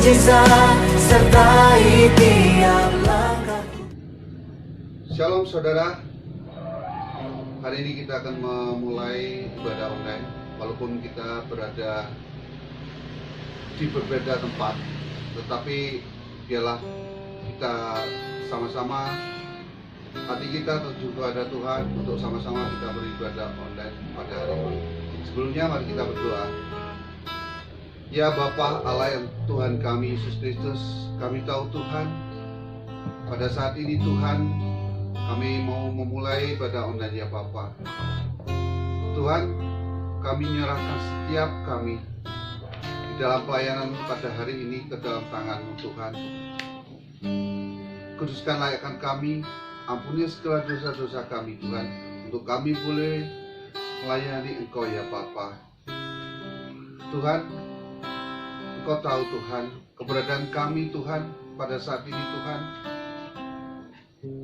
mukjizat sertai tiap langkah. Shalom saudara, hari ini kita akan memulai ibadah online. Walaupun kita berada di berbeda tempat, tetapi biarlah kita sama-sama, hati kita tertuju kepada Tuhan untuk sama-sama kita beribadah online pada hari ini. Sebelumnya mari kita berdoa. Ya Bapa Allah yang Tuhan kami Yesus Kristus, kami tahu Tuhan, pada saat ini Tuhan, kami mau memulai ibadah online ya Bapa. Tuhan, kami menyerahkan setiap kami di dalam pelayanan pada hari ini ke dalam tangan-Mu Tuhan. Kuduskan layakkan kami, ampuni segala dosa-dosa kami Tuhan, untuk kami boleh melayani Engkau ya Bapa. Tuhan, Engkau tahu Tuhan, keberadaan kami Tuhan pada saat ini Tuhan,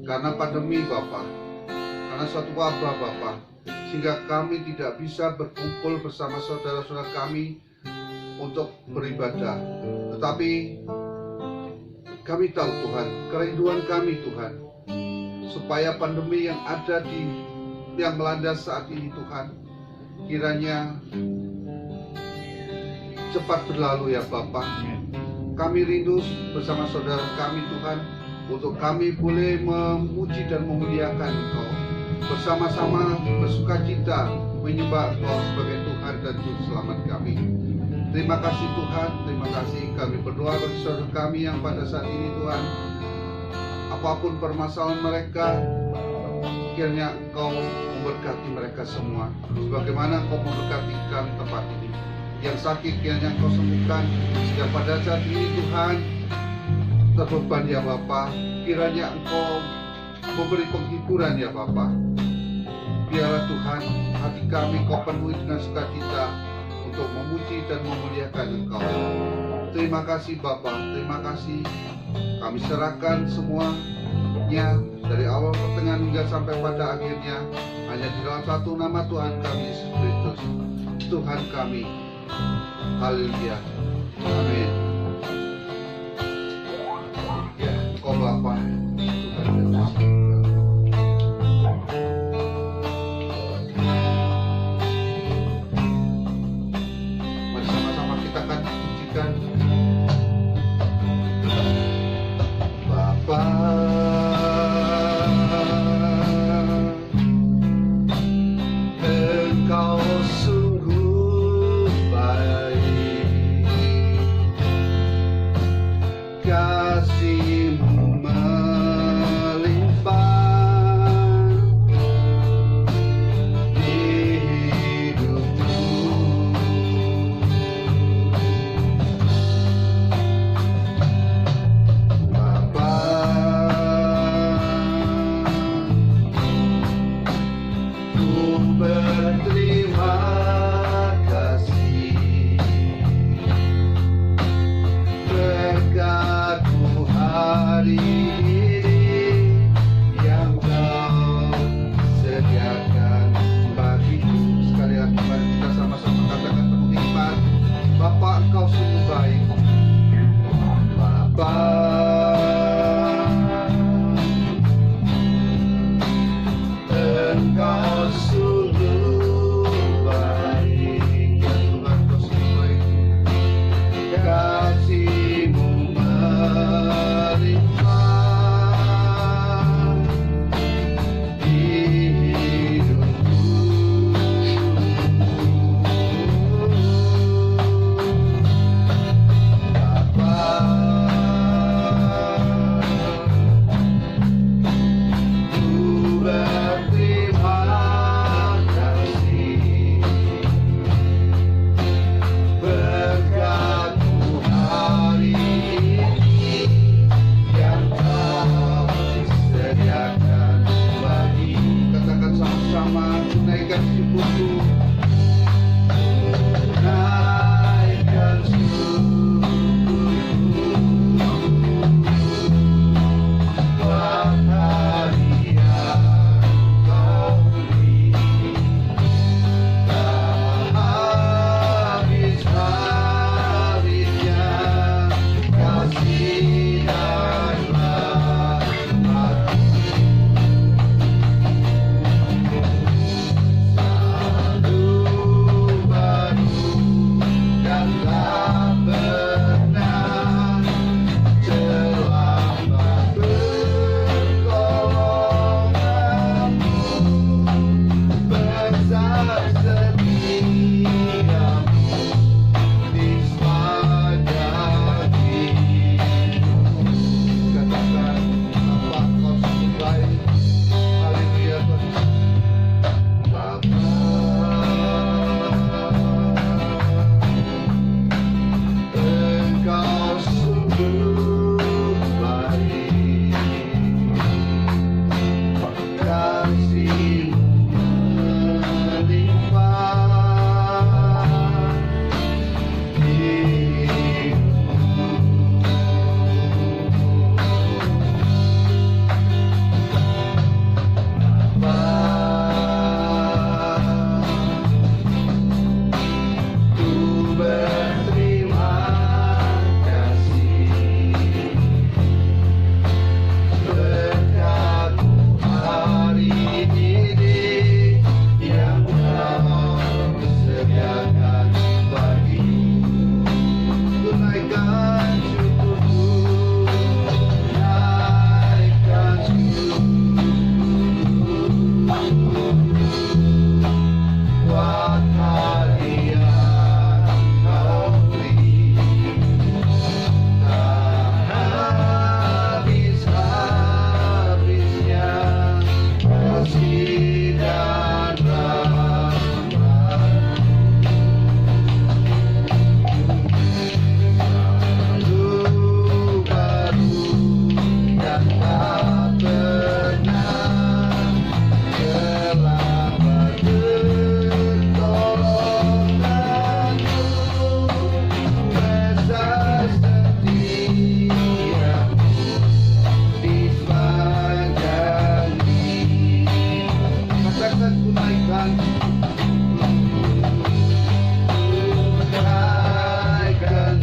karena pandemi Bapa, karena suatu wabah Bapa, sehingga kami tidak bisa berkumpul bersama saudara-saudara kami untuk beribadah. Tetapi kami tahu Tuhan, kerinduan kami Tuhan, supaya pandemi yang melanda saat ini Tuhan, kiranya cepat berlalu ya Bapa. Kami rindu bersama saudara kami Tuhan, untuk kami boleh memuji dan memuliakan Engkau, bersama-sama bersukacita menyembah Engkau sebagai Tuhan dan Juru Selamat kami. Terima kasih Tuhan, terima kasih. Kami berdoa bagi saudara kami yang pada saat ini Tuhan, apapun permasalahan mereka, kiranya Engkau memberkati mereka semua, sebagaimana Engkau memberkati kami tempat ini. Yang sakit kiranya Engkau sembuhkan, yang pada saat ini Tuhan terbeban ya Bapa, kiranya Engkau memberi penghiburan ya Bapa. Biarlah Tuhan, hati kami Kau penuhi dengan sukacita untuk memuji dan memuliakan Engkau. Terima kasih Bapa, terima kasih. Kami serahkan semuanya dari awal pertengahan hingga sampai pada akhirnya hanya di dalam satu nama Tuhan kami Yesus Kristus, Tuhan kami. Haleluya, amin. Ya, Engkau Bapa, Tuhan Yesus. Mari sama-sama kita akan pujikan Bapa. Engkau sungguh baik, kasih-Mu melimpah di hidupku. Bapa, ku berterima kasih berkat-Mu hari ini yang Kau sediakan bagiku. Sekali lagi mari kita sama-sama katakan penuh iman, Bapa Engkau sungguh baik. Bapa, Engkau sungguh baik, ya Tuhan Engkau sungguh baik. Kasih-Mu melimpah di hidupku. Bapa, ku berterima kasih berkat-Mu hari ini yang Kau sediakan bagiku. Katakan sama-sama, tunaikan syukurku, tunaikan syukurku buat hari yang Kau beri. Tak habis-habisnya tunaikan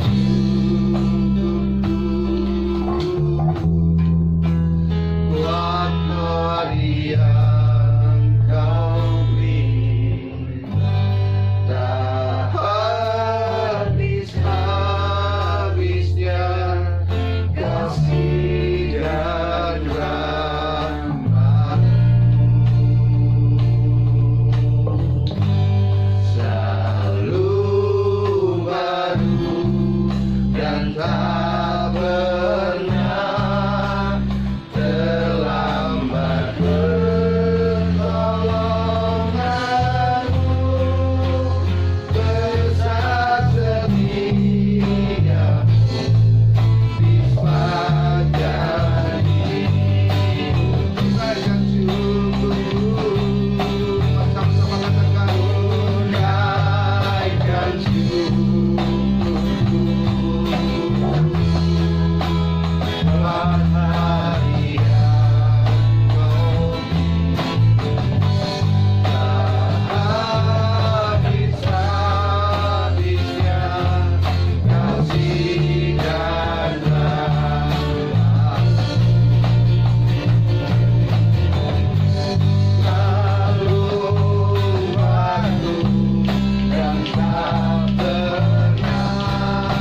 buat hari yang kau beri, tak habis-habisnya kasih dan rahmat-Mu, selalu baru dan tak pernah terlambat pertolongan-Mu, besar setia di sepanjang hidup. Tunaikan syukur, bersama-sama katakan tunaikan syukur buat hari yang kau beri, tak habis-habisnya kasih dan rahmat-Mu, selalu baru dan tak pernah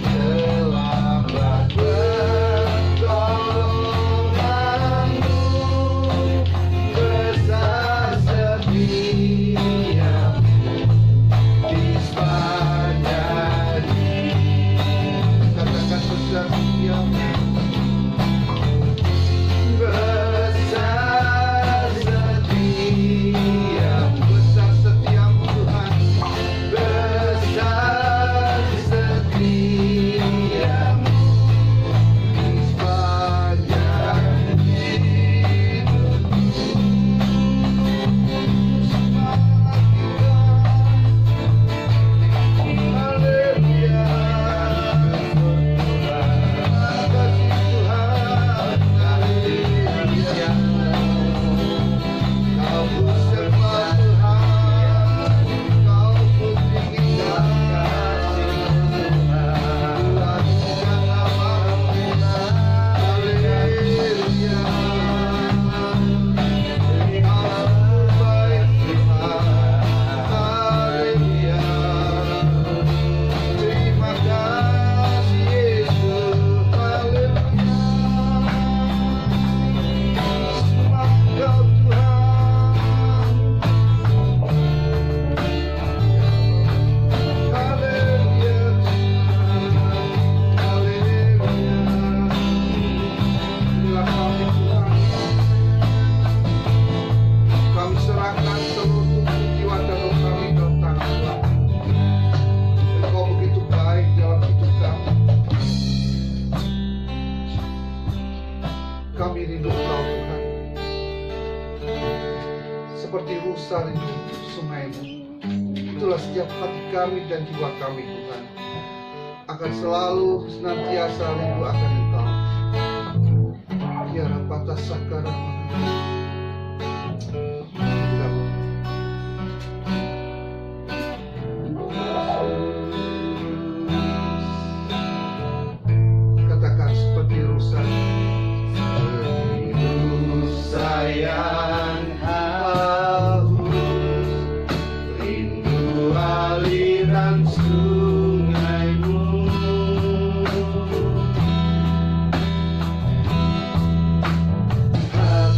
terlambat pertolongan-Mu, besar setia di sepanjang hidup. Katakan besar setia-Mu, besar setia-Mu, besar setia-Mu Tuhan, besar setia-Mu di sepanjang hidup. Semangat kita, haleluya, kasih Tuhan, haleluya. Kau beserta Tuhan, Kau putihkan kasih Tuhan, Tuhan namamu, haleluya. Engkau baik Tuhan, haleluya. Terima kasih Yesus, haleluya. Engkau Tuhan, haleluya Tuhan, haleluya. Inilah kami Tuhan, kami serahkan seluruh tubuh, jiwa dan roh kami dalam tangan Tuhan. Engkau begitu baik dalam hidup kami. Kami rindu Engkau Tuhan, seperti rusa rindu sungai-Mu. Itulah setiap hati kami dan jiwa kami Tuhan, akan selalu senantiasa rindu akan Engkau. Ya Rapata Sakara katakan seperti rusa yang haus, rindu aliran sungai-Mu, haleluya.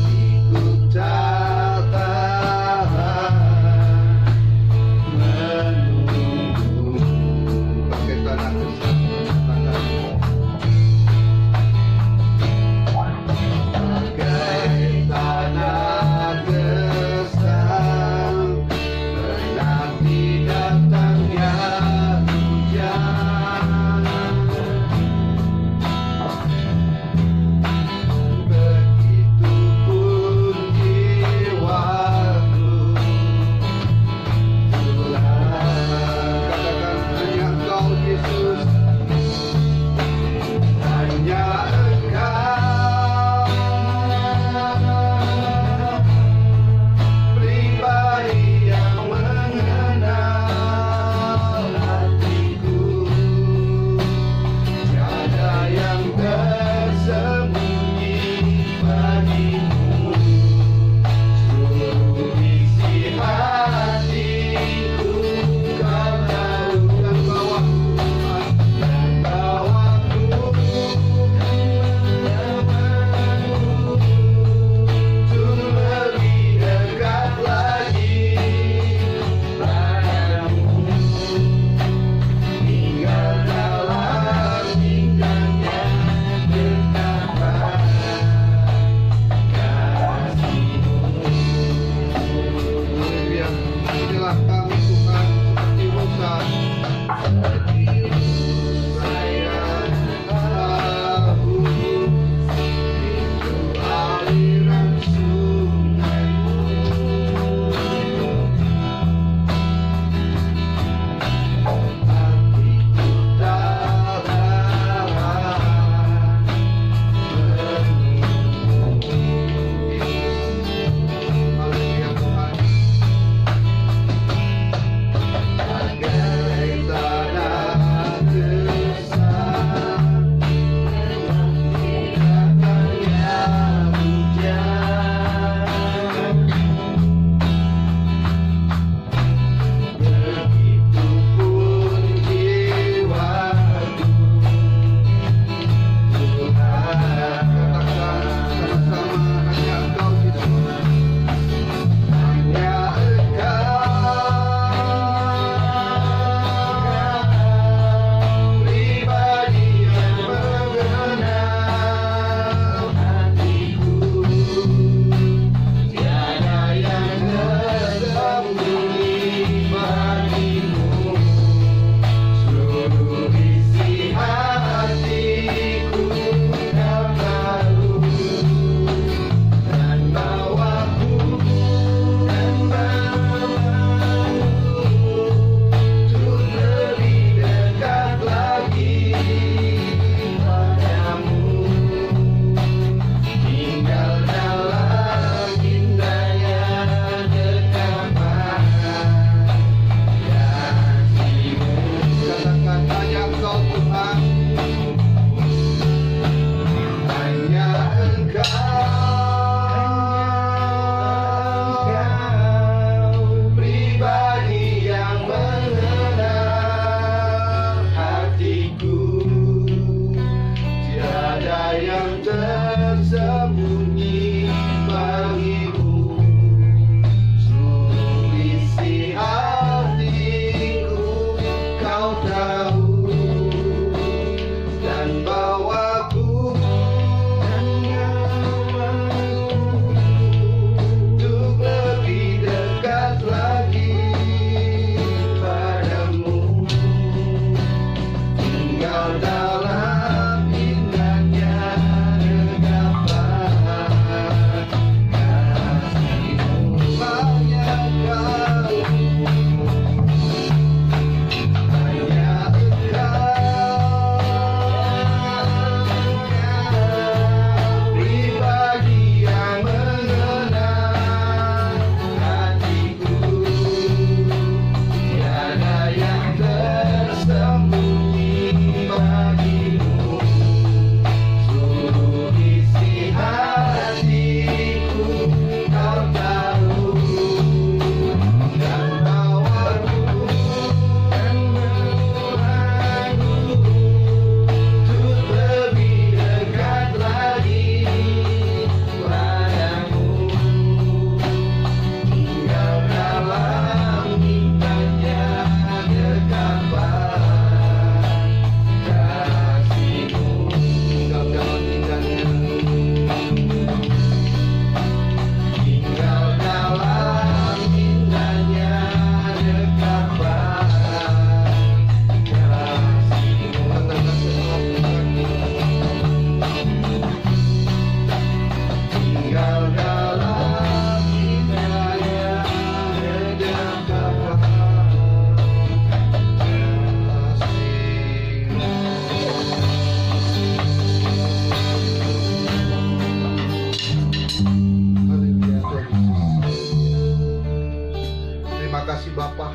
kasih Bapa.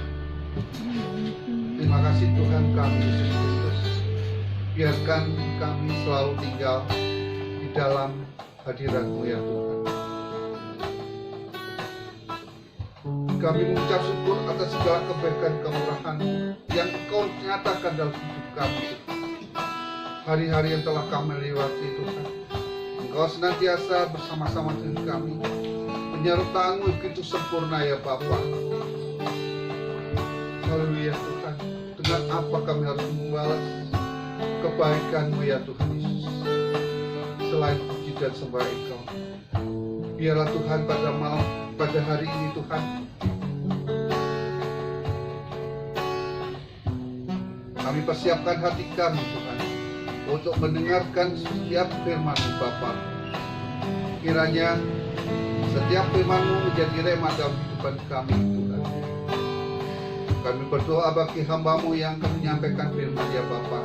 Terima kasih Tuhan kami Yesus Kristus. Biarkan kami selalu tinggal di dalam hadirat-Mu ya Tuhan. Kami mengucap syukur atas segala kebaikan kemurahan yang Engkau nyatakan dalam hidup kami. Hari-hari yang telah kami lewati Tuhan, Engkau senantiasa bersama-sama dengan kami. Penyertaan-Mu begitu sempurna ya Bapa. Haleluya Tuhan. Dengan apa kami harus membalas kebaikan-Mu ya Tuhan Yesus, selain puji dan sembah Engkau. Biarlah Tuhan pada hari ini Tuhan, kami persiapkan hati kami Tuhan untuk mendengarkan setiap firman-Mu Bapa. Kiranya setiap firman-Mu menjadi rema dalam kehidupan kami Tuhan. Kami berdoa bagi hamba-Mu yang akan menyampaikan firman ya Bapa.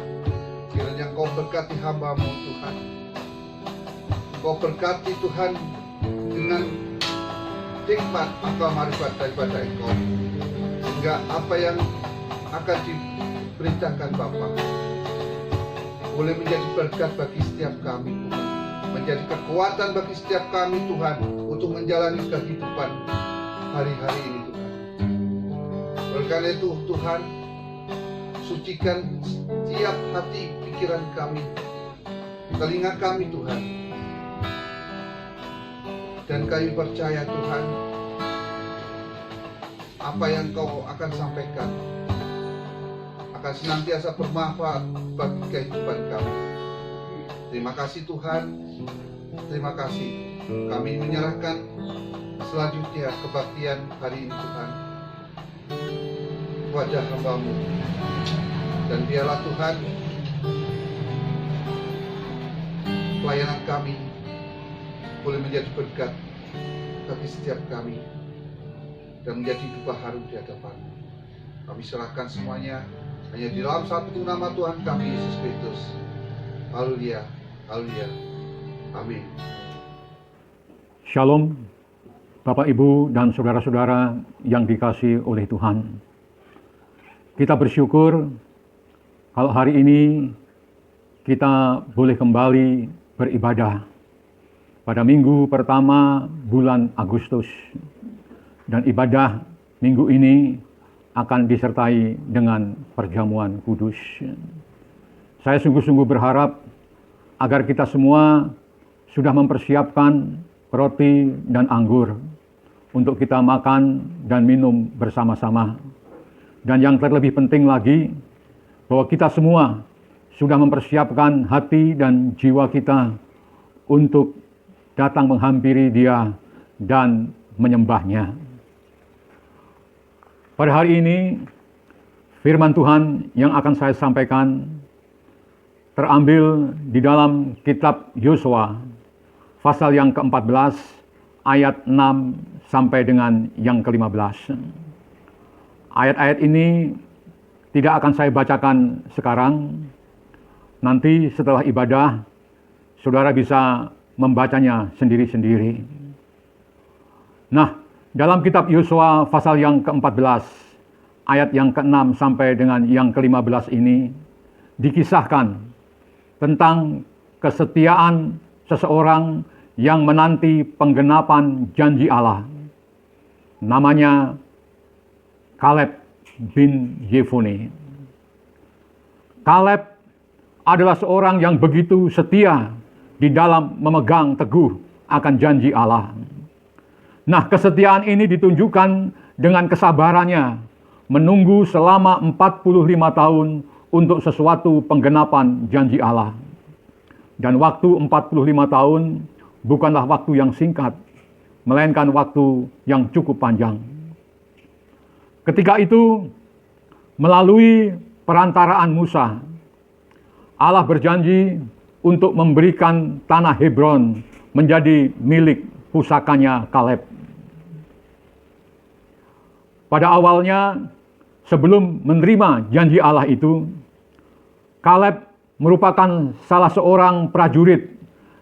Kiranya Engkau berkati hamba-Mu Tuhan. Engkau berkati Tuhan dengan hikmat akal marifat daripada Engkau, sehingga apa yang akan diberitakan Bapa boleh menjadi berkat bagi setiap kami Tuhan, menjadi kekuatan bagi setiap kami Tuhan untuk menjalani kehidupan hari-hari ini Tuhan. Oleh karena itu Tuhan, sucikan setiap hati pikiran kami, telinga kami Tuhan, dan kami percaya Tuhan apa yang Kau akan sampaikan akan senantiasa bermanfaat bagi kehidupan kami. Terima kasih Tuhan, terima kasih. Kami menyerahkan selanjutnya kebaktian hari ini Tuhan kepada hamba-Mu, dan biarlah Tuhan pelayanan kami boleh menjadi berkat bagi setiap kami dan menjadi dupa harum di hadapan. Kami serahkan semuanya hanya di dalam satu nama Tuhan kami Yesus Kristus. Haleluya, haleluya, amin. Shalom, Bapak Ibu dan saudara-saudara yang dikasihi oleh Tuhan. Kita bersyukur kalau hari ini kita boleh kembali beribadah pada minggu pertama bulan Agustus. Dan ibadah minggu ini akan disertai dengan perjamuan kudus. Saya sungguh-sungguh berharap agar kita semua sudah mempersiapkan roti dan anggur untuk kita makan dan minum bersama-sama. Dan yang terlebih penting lagi, bahwa kita semua sudah mempersiapkan hati dan jiwa kita untuk datang menghampiri Dia dan menyembahnya. Pada hari ini, firman Tuhan yang akan saya sampaikan terambil di dalam kitab Yosua, pasal yang ke-14, ayat 6 sampai dengan yang ke-15. Ayat-ayat ini tidak akan saya bacakan sekarang. Nanti setelah ibadah, saudara bisa membacanya sendiri-sendiri. Nah, dalam kitab Yosua pasal yang ke-14, ayat yang ke-6 sampai dengan yang ke-15 ini, dikisahkan tentang kesetiaan seseorang yang menanti penggenapan janji Allah. Namanya Kaleb bin Yefune. Kaleb adalah seorang yang begitu setia di dalam memegang teguh akan janji Allah. Nah, kesetiaan ini ditunjukkan dengan kesabarannya menunggu selama 45 tahun untuk sesuatu penggenapan janji Allah. Dan waktu 45 tahun bukanlah waktu yang singkat, melainkan waktu yang cukup panjang. Ketika itu, melalui perantaraan Musa, Allah berjanji untuk memberikan tanah Hebron menjadi milik pusakanya Kaleb. Pada awalnya, sebelum menerima janji Allah itu, Kaleb merupakan salah seorang prajurit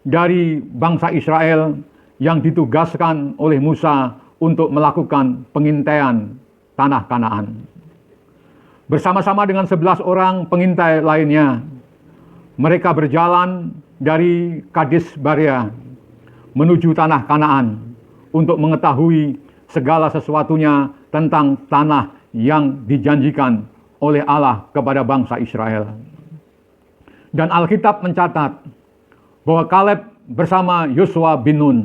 dari bangsa Israel yang ditugaskan oleh Musa untuk melakukan pengintaian tanah Kanaan. Bersama-sama dengan 11 orang pengintai lainnya, mereka berjalan dari Kades Barnea menuju tanah Kanaan untuk mengetahui segala sesuatunya tentang tanah yang dijanjikan oleh Allah kepada bangsa Israel. Dan Alkitab mencatat bahwa Kaleb bersama Yosua bin Nun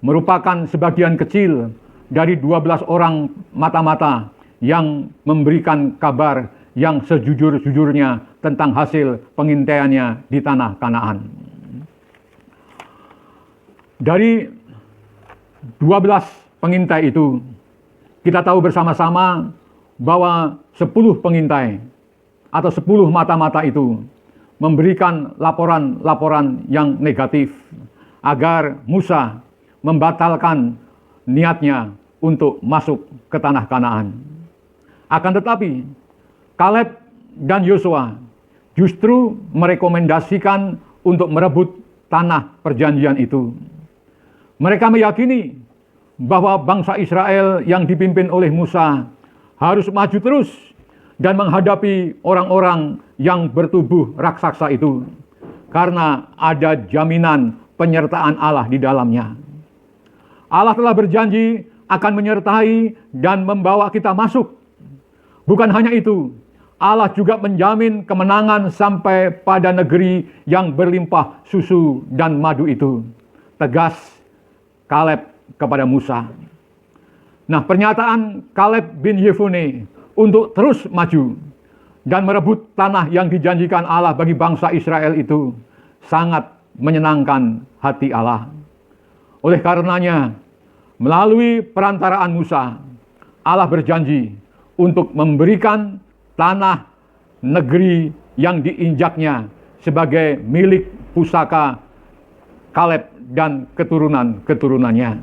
merupakan sebagian kecil dari 12 orang mata-mata yang memberikan kabar yang sejujur-jujurnya tentang hasil pengintaiannya di tanah Kanaan. Dari 12 pengintai itu, kita tahu bersama-sama bahwa 10 pengintai atau 10 mata-mata itu memberikan laporan-laporan yang negatif agar Musa membatalkan niatnya untuk masuk ke tanah Kanaan. Akan tetapi, Kaleb dan Yosua justru merekomendasikan untuk merebut tanah perjanjian itu. Mereka meyakini bahwa bangsa Israel yang dipimpin oleh Musa harus maju terus dan menghadapi orang-orang yang bertubuh raksasa itu, karena ada jaminan penyertaan Allah di dalamnya. Allah telah berjanji akan menyertai dan membawa kita masuk. Bukan hanya itu, Allah juga menjamin kemenangan sampai pada negeri yang berlimpah susu dan madu itu. Tegas Kaleb kepada Musa. Nah, pernyataan Kaleb bin Yefune untuk terus maju dan merebut tanah yang dijanjikan Allah bagi bangsa Israel itu sangat menyenangkan hati Allah. Oleh karenanya, melalui perantaraan Musa, Allah berjanji untuk memberikan tanah negeri yang diinjaknya sebagai milik pusaka Kaleb dan keturunan-keturunannya.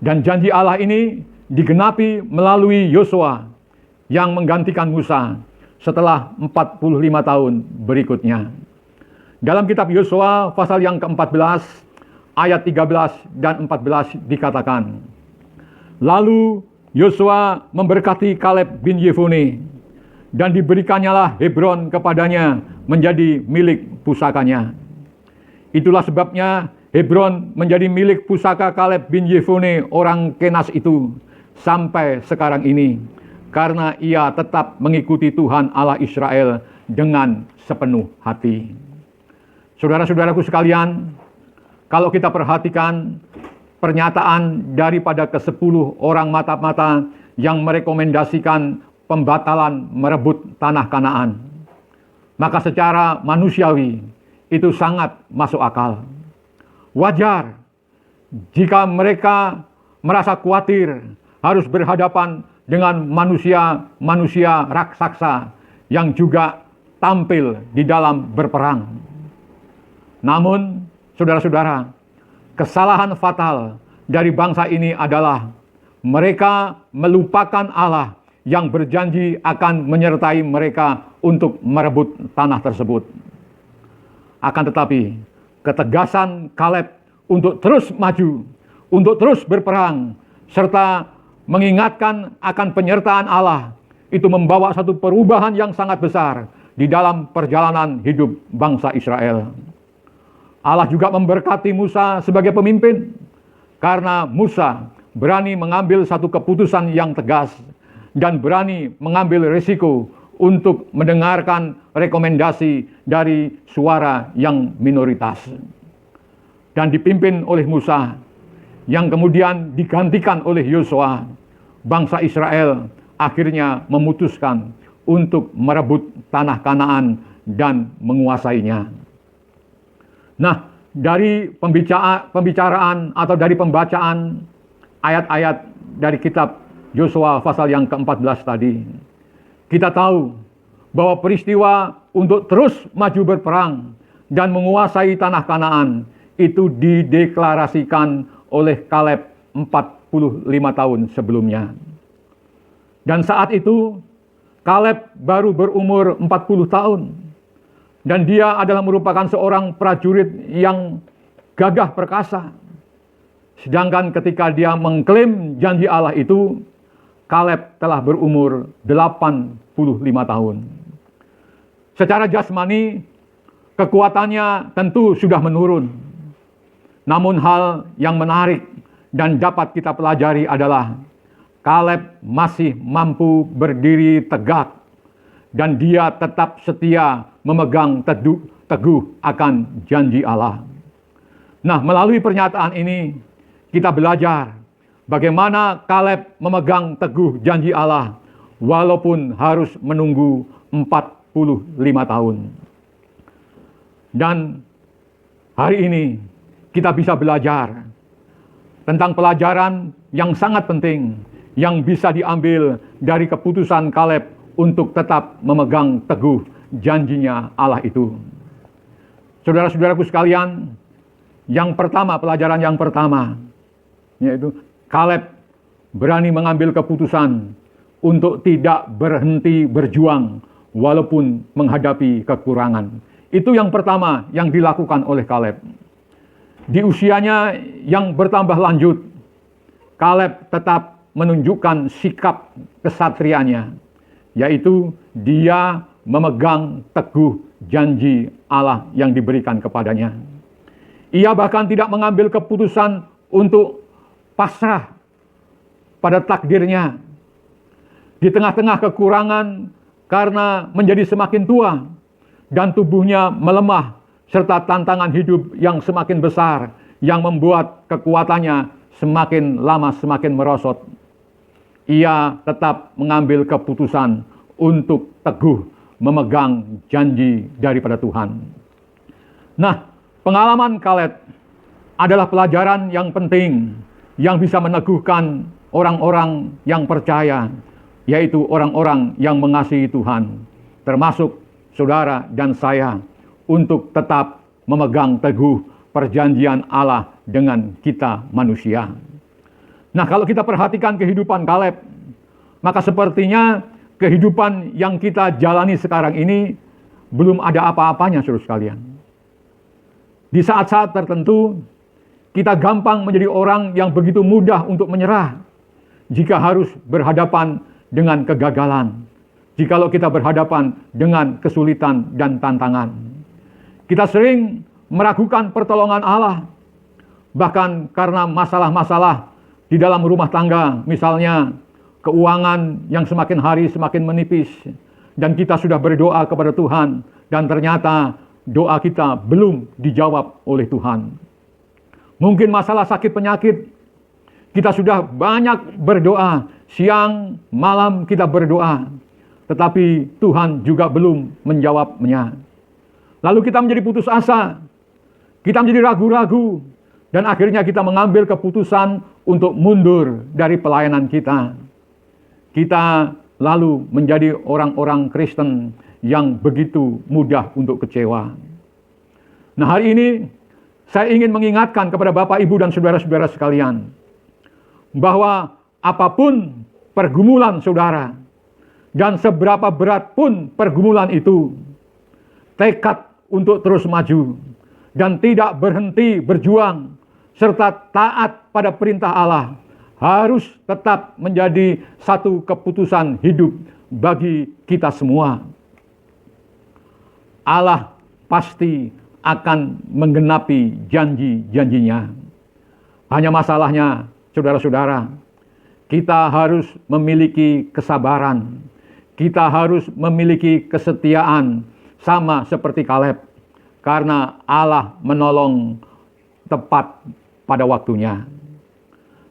Dan janji Allah ini digenapi melalui Yosua yang menggantikan Musa setelah 45 tahun berikutnya. Dalam kitab Yosua pasal yang ke-14 ayat 13 dan 14 dikatakan, lalu Yosua memberkati Kaleb bin Yefune, dan diberikannyalah Hebron kepadanya menjadi milik pusakanya. Itulah sebabnya Hebron menjadi milik pusaka Kaleb bin Yefune orang Kenas itu sampai sekarang ini, karena ia tetap mengikuti Tuhan Allah Israel dengan sepenuh hati. Saudara-saudaraku sekalian, kalau kita perhatikan pernyataan daripada ke-10 orang mata-mata yang merekomendasikan pembatalan merebut tanah Kanaan, maka secara manusiawi itu sangat masuk akal. Wajar jika mereka merasa khawatir harus berhadapan dengan manusia raksasa yang juga tampil di dalam berperang. Namun, saudara-saudara, kesalahan fatal dari bangsa ini adalah mereka melupakan Allah yang berjanji akan menyertai mereka untuk merebut tanah tersebut. Akan tetapi, ketegasan Kaleb untuk terus maju, untuk terus berperang, serta mengingatkan akan penyertaan Allah, itu membawa satu perubahan yang sangat besar di dalam perjalanan hidup bangsa Israel. Allah juga memberkati Musa sebagai pemimpin, karena Musa berani mengambil satu keputusan yang tegas dan berani mengambil risiko untuk mendengarkan rekomendasi dari suara yang minoritas. Dan dipimpin oleh Musa, yang kemudian digantikan oleh Yosua, bangsa Israel akhirnya memutuskan untuk merebut tanah Kanaan dan menguasainya. Nah, dari pembicaraan atau dari pembacaan ayat-ayat dari kitab Yosua pasal yang ke-14 tadi, kita tahu bahwa peristiwa untuk terus maju berperang dan menguasai tanah Kanaan itu dideklarasikan oleh Kaleb 45 tahun sebelumnya. Dan saat itu Kaleb baru berumur 40 tahun. Dan dia adalah merupakan seorang prajurit yang gagah perkasa. Sedangkan ketika dia mengklaim janji Allah itu, Kaleb telah berumur 85 tahun. Secara jasmani, kekuatannya tentu sudah menurun. Namun hal yang menarik dan dapat kita pelajari adalah Kaleb masih mampu berdiri tegak dan dia tetap setia memegang teguh akan janji Allah. Nah, melalui pernyataan ini kita belajar bagaimana Kaleb memegang teguh janji Allah walaupun harus menunggu 45 tahun. Dan hari ini kita bisa belajar tentang pelajaran yang sangat penting yang bisa diambil dari keputusan Kaleb untuk tetap memegang teguh janjinya Allah itu. Saudara-saudaraku sekalian, pelajaran yang pertama, yaitu Kaleb berani mengambil keputusan untuk tidak berhenti berjuang walaupun menghadapi kekurangan. Itu yang pertama yang dilakukan oleh Kaleb. Di usianya yang bertambah lanjut, Kaleb tetap menunjukkan sikap kesatrianya, yaitu dia memegang teguh janji Allah yang diberikan kepadanya. Ia bahkan tidak mengambil keputusan untuk pasrah pada takdirnya. Di tengah-tengah kekurangan karena menjadi semakin tua dan tubuhnya melemah, serta tantangan hidup yang semakin besar yang membuat kekuatannya semakin lama semakin merosot. Ia tetap mengambil keputusan untuk teguh memegang janji daripada Tuhan. Nah, pengalaman Kaleb adalah pelajaran yang penting yang bisa meneguhkan orang-orang yang percaya, yaitu orang-orang yang mengasihi Tuhan, termasuk saudara dan saya, untuk tetap memegang teguh perjanjian Allah dengan kita manusia. Nah, kalau kita perhatikan kehidupan Kaleb, maka sepertinya kehidupan yang kita jalani sekarang ini belum ada apa-apanya, saudara sekalian. Di saat-saat tertentu, kita gampang menjadi orang yang begitu mudah untuk menyerah jika harus berhadapan dengan kegagalan, jikalau kita berhadapan dengan kesulitan dan tantangan. Kita sering meragukan pertolongan Allah, bahkan karena masalah-masalah di dalam rumah tangga, misalnya keuangan yang semakin hari semakin menipis, dan kita sudah berdoa kepada Tuhan, dan ternyata doa kita belum dijawab oleh Tuhan. Mungkin masalah sakit penyakit, kita sudah banyak berdoa, siang malam kita berdoa, tetapi Tuhan juga belum menjawabnya. Lalu kita menjadi putus asa, kita menjadi ragu-ragu, dan akhirnya kita mengambil keputusan untuk mundur dari pelayanan kita. Kita lalu menjadi orang-orang Kristen yang begitu mudah untuk kecewa. Nah, hari ini saya ingin mengingatkan kepada Bapak, Ibu, dan saudara-saudara sekalian, bahwa apapun pergumulan saudara, dan seberapa berat pun pergumulan itu, tekad untuk terus maju dan tidak berhenti berjuang serta taat pada perintah Allah harus tetap menjadi satu keputusan hidup bagi kita semua. Allah pasti akan menggenapi janji-janjinya. Hanya masalahnya, saudara-saudara, kita harus memiliki kesabaran, kita harus memiliki kesetiaan, sama seperti Kaleb, karena Allah menolong tepat pada waktunya.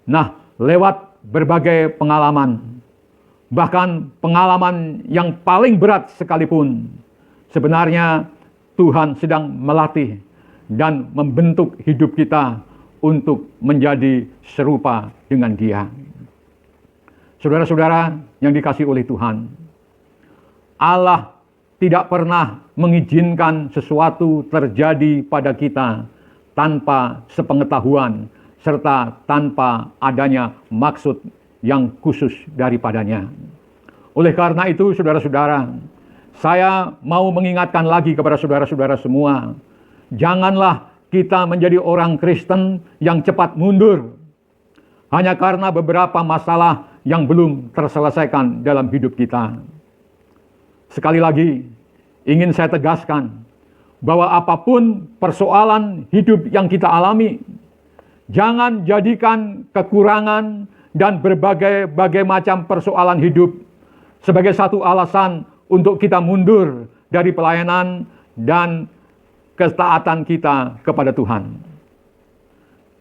Nah, lewat berbagai pengalaman, bahkan pengalaman yang paling berat sekalipun, sebenarnya Tuhan sedang melatih dan membentuk hidup kita untuk menjadi serupa dengan Dia. Saudara-saudara yang dikasihi oleh Tuhan, Allah tidak pernah mengizinkan sesuatu terjadi pada kita tanpa sepengetahuan serta tanpa adanya maksud yang khusus daripadanya. Oleh karena itu, saudara-saudara, saya mau mengingatkan lagi kepada saudara-saudara semua, janganlah kita menjadi orang Kristen yang cepat mundur hanya karena beberapa masalah yang belum terselesaikan dalam hidup kita. Sekali lagi, ingin saya tegaskan bahwa apapun persoalan hidup yang kita alami, jangan jadikan kekurangan dan berbagai macam persoalan hidup sebagai satu alasan untuk kita mundur dari pelayanan dan ketaatan kita kepada Tuhan.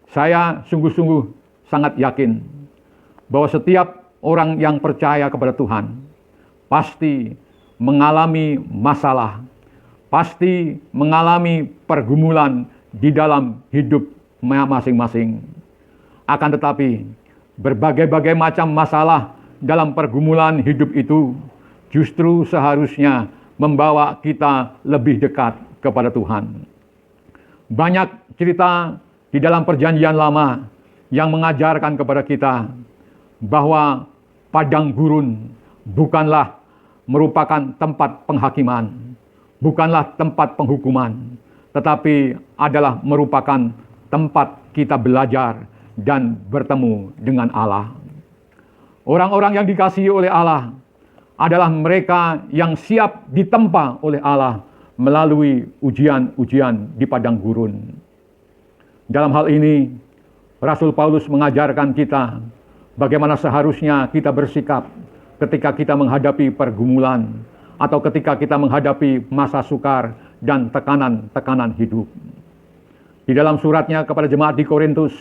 Saya sungguh-sungguh sangat yakin bahwa setiap orang yang percaya kepada Tuhan pasti mengalami masalah, pasti mengalami pergumulan di dalam hidup masing-masing. Akan tetapi, berbagai macam masalah dalam pergumulan hidup itu justru seharusnya membawa kita lebih dekat kepada Tuhan. Banyak cerita di dalam Perjanjian Lama yang mengajarkan kepada kita bahwa padang gurun bukanlah merupakan tempat penghakiman, bukanlah tempat penghukuman, tetapi adalah merupakan tempat kita belajar dan bertemu dengan Allah. Orang-orang yang dikasihi oleh Allah adalah mereka yang siap ditempa oleh Allah melalui ujian-ujian di padang gurun. Dalam hal ini, Rasul Paulus mengajarkan kita bagaimana seharusnya kita bersikap ketika kita menghadapi pergumulan atau ketika kita menghadapi masa sukar dan tekanan-tekanan hidup. Di dalam suratnya kepada jemaat di Korintus,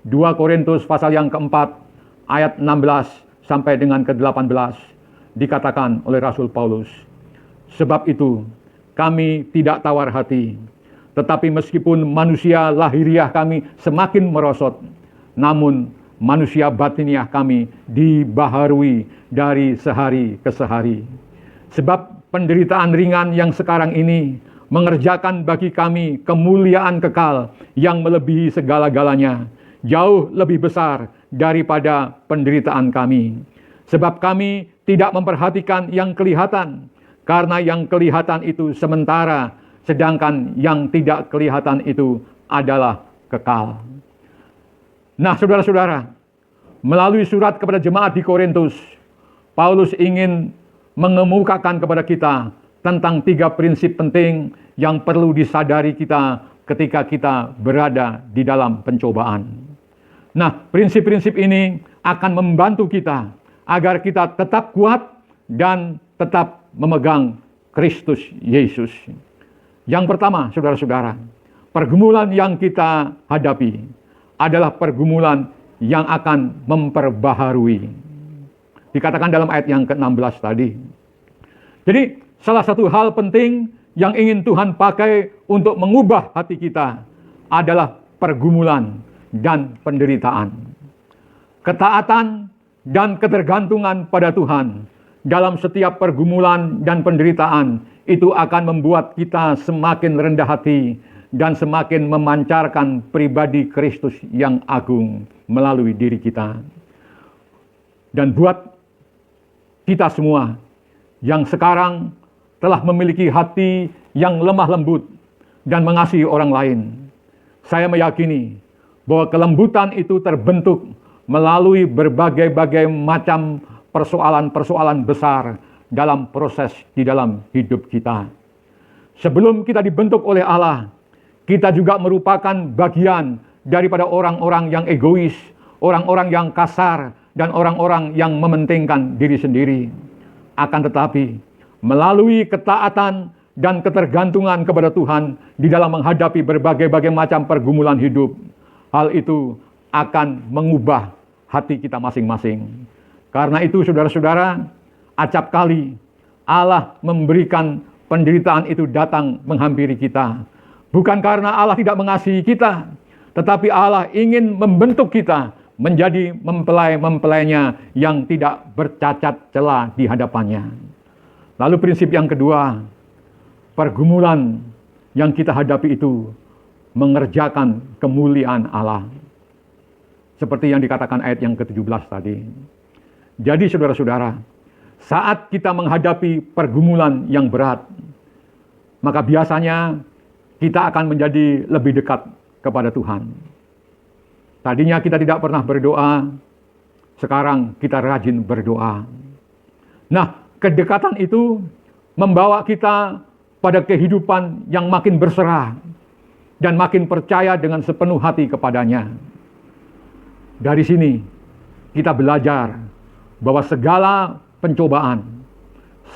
2 Korintus pasal yang keempat, ayat 16 sampai dengan ke-18, dikatakan oleh Rasul Paulus, "Sebab itu, kami tidak tawar hati, tetapi meskipun manusia lahiriah kami semakin merosot, namun manusia batiniah kami dibaharui dari sehari ke sehari. Sebab penderitaan ringan yang sekarang ini mengerjakan bagi kami kemuliaan kekal yang melebihi segala-galanya, jauh lebih besar daripada penderitaan kami. Sebab kami tidak memperhatikan yang kelihatan, karena yang kelihatan itu sementara, sedangkan yang tidak kelihatan itu adalah kekal." Nah, saudara-saudara, melalui surat kepada jemaat di Korintus, Paulus ingin mengemukakan kepada kita tentang 3 prinsip penting yang perlu disadari kita ketika kita berada di dalam pencobaan. Nah, prinsip-prinsip ini akan membantu kita agar kita tetap kuat dan tetap memegang Kristus Yesus. Yang pertama, saudara-saudara, pergumulan yang kita hadapi adalah pergumulan yang akan memperbaharui. Dikatakan dalam ayat yang ke-16 tadi. Jadi, salah satu hal penting yang ingin Tuhan pakai untuk mengubah hati kita adalah pergumulan dan penderitaan. Ketaatan dan ketergantungan pada Tuhan dalam setiap pergumulan dan penderitaan itu akan membuat kita semakin rendah hati dan semakin memancarkan pribadi Kristus yang agung melalui diri kita. Dan buat kita semua yang sekarang telah memiliki hati yang lemah lembut dan mengasihi orang lain, saya meyakini bahwa kelembutan itu terbentuk melalui berbagai macam persoalan-persoalan besar dalam proses di dalam hidup kita. Sebelum kita dibentuk oleh Allah, kita juga merupakan bagian daripada orang-orang yang egois, orang-orang yang kasar, dan orang-orang yang mementingkan diri sendiri. Akan tetapi, melalui ketaatan dan ketergantungan kepada Tuhan di dalam menghadapi berbagai macam pergumulan hidup, hal itu akan mengubah hati kita masing-masing. Karena itu, saudara-saudara, acap kali Allah memberikan penderitaan itu datang menghampiri kita. Bukan karena Allah tidak mengasihi kita, tetapi Allah ingin membentuk kita menjadi mempelai-mempelainya yang tidak bercacat celah di hadapannya. Lalu prinsip yang kedua, pergumulan yang kita hadapi itu mengerjakan kemuliaan Allah. Seperti yang dikatakan ayat yang ke-17 tadi. Jadi saudara-saudara, saat kita menghadapi pergumulan yang berat, maka biasanya kita akan menjadi lebih dekat kepada Tuhan. Tadinya kita tidak pernah berdoa, sekarang kita rajin berdoa. Nah, kedekatan itu membawa kita pada kehidupan yang makin berserah dan makin percaya dengan sepenuh hati kepadanya. Dari sini kita belajar bahwa segala pencobaan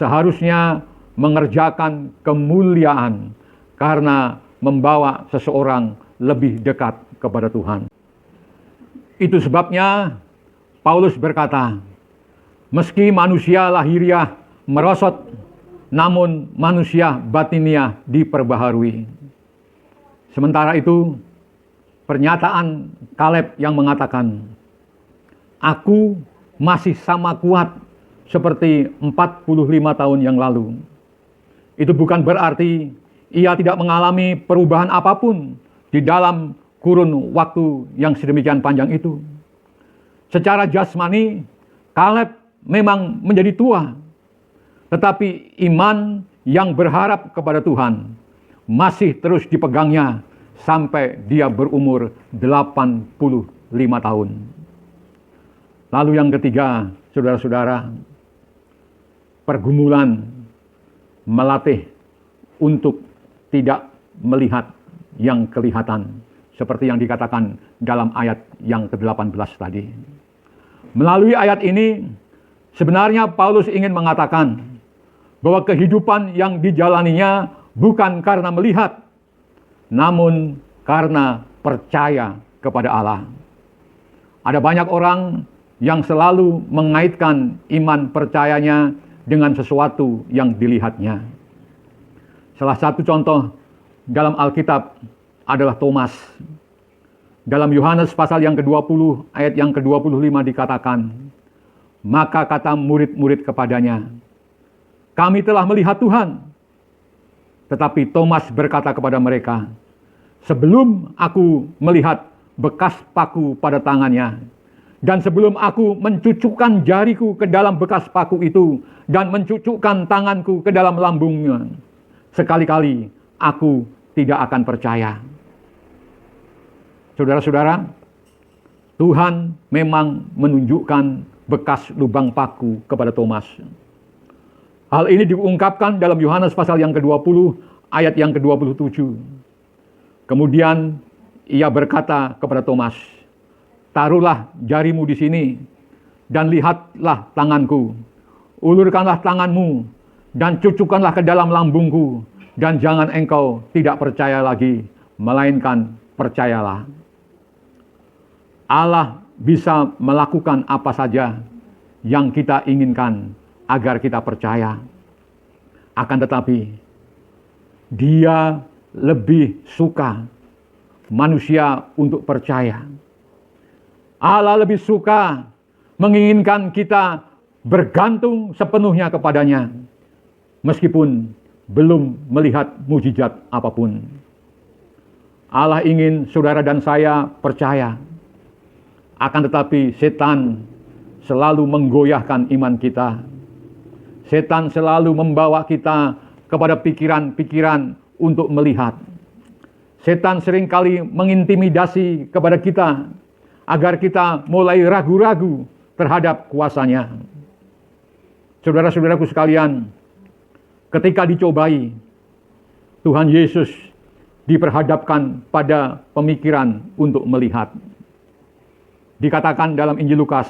seharusnya mengerjakan kemuliaan karena membawa seseorang lebih dekat kepada Tuhan. Itu sebabnya Paulus berkata, meski manusia lahiriah merosot, namun manusia batiniah diperbaharui. Sementara itu, pernyataan Kaleb yang mengatakan, aku masih sama kuat seperti 45 tahun yang lalu. Itu bukan berarti ia tidak mengalami perubahan apapun di dalam kurun waktu yang sedemikian panjang itu. Secara jasmani, Kaleb memang menjadi tua, tetapi iman yang berharap kepada Tuhan masih terus dipegangnya sampai dia berumur 85 tahun. Lalu yang ketiga, saudara-saudara, pergumulan melatih untuk tidak melihat yang kelihatan, seperti yang dikatakan dalam ayat yang ke-18 tadi. Melalui ayat ini, sebenarnya Paulus ingin mengatakan bahwa kehidupan yang dijalaninya bukan karena melihat, namun karena percaya kepada Allah. Ada banyak orang yang selalu mengaitkan iman percayanya dengan sesuatu yang dilihatnya. Salah satu contoh dalam Alkitab adalah Thomas. Dalam Yohanes pasal yang ke-20 ayat yang ke-25 dikatakan, maka kata murid-murid kepadanya, kami telah melihat Tuhan. Tetapi Thomas berkata kepada mereka, sebelum aku melihat bekas paku pada tangannya, dan sebelum aku mencucukkan jariku ke dalam bekas paku itu, dan mencucukkan tanganku ke dalam lambungnya, sekali-kali aku tidak akan percaya. Saudara-saudara, Tuhan memang menunjukkan bekas lubang paku kepada Thomas. Hal ini diungkapkan dalam Yohanes pasal yang ke-20 ayat yang ke-27. Kemudian ia berkata kepada Thomas, taruhlah jarimu di sini dan lihatlah tanganku. Ulurkanlah tanganmu dan cucukkanlah ke dalam lambungku, dan jangan engkau tidak percaya lagi, melainkan percayalah. Allah bisa melakukan apa saja yang kita inginkan agar kita percaya. Akan tetapi, Dia lebih suka manusia untuk percaya. Allah lebih suka menginginkan kita bergantung sepenuhnya kepadanya, meskipun belum melihat mujizat apapun. Allah ingin saudara dan saya percaya. Akan tetapi setan selalu menggoyahkan iman kita. Setan selalu membawa kita kepada pikiran-pikiran untuk melihat. Setan seringkali mengintimidasi kepada kita agar kita mulai ragu-ragu terhadap kuasanya. Saudara-saudaraku sekalian, ketika dicobai, Tuhan Yesus diperhadapkan pada pemikiran untuk melihat. Dikatakan dalam Injil Lukas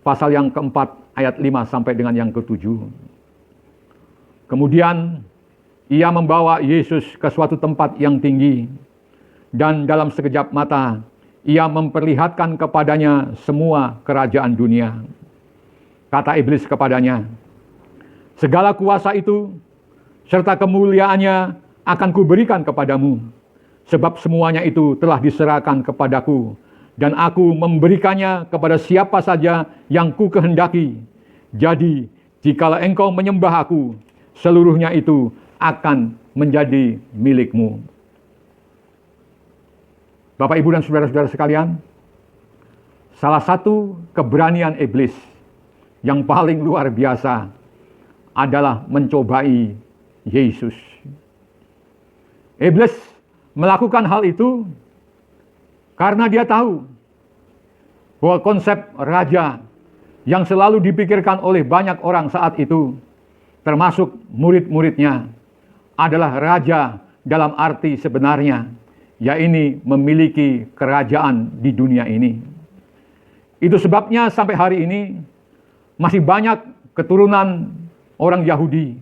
pasal yang keempat ayat 5 sampai dengan yang ke-7. Kemudian ia membawa Yesus ke suatu tempat yang tinggi, dan dalam sekejap mata ia memperlihatkan kepadanya semua kerajaan dunia. Kata iblis kepadanya, segala kuasa itu serta kemuliaannya akan kuberikan kepadamu, sebab semuanya itu telah diserahkan kepadaku, dan aku memberikannya kepada siapa saja yang ku kehendaki. Jadi, jikalau engkau menyembah aku, seluruhnya itu akan menjadi milikmu. Bapak, Ibu, dan saudara-saudara sekalian, salah satu keberanian iblis yang paling luar biasa adalah mencobai Yesus. Iblis melakukan hal itu karena dia tahu bahwa konsep raja yang selalu dipikirkan oleh banyak orang saat itu, termasuk murid-muridnya, adalah raja dalam arti sebenarnya, yaitu memiliki kerajaan di dunia ini. Itu sebabnya sampai hari ini masih banyak keturunan orang Yahudi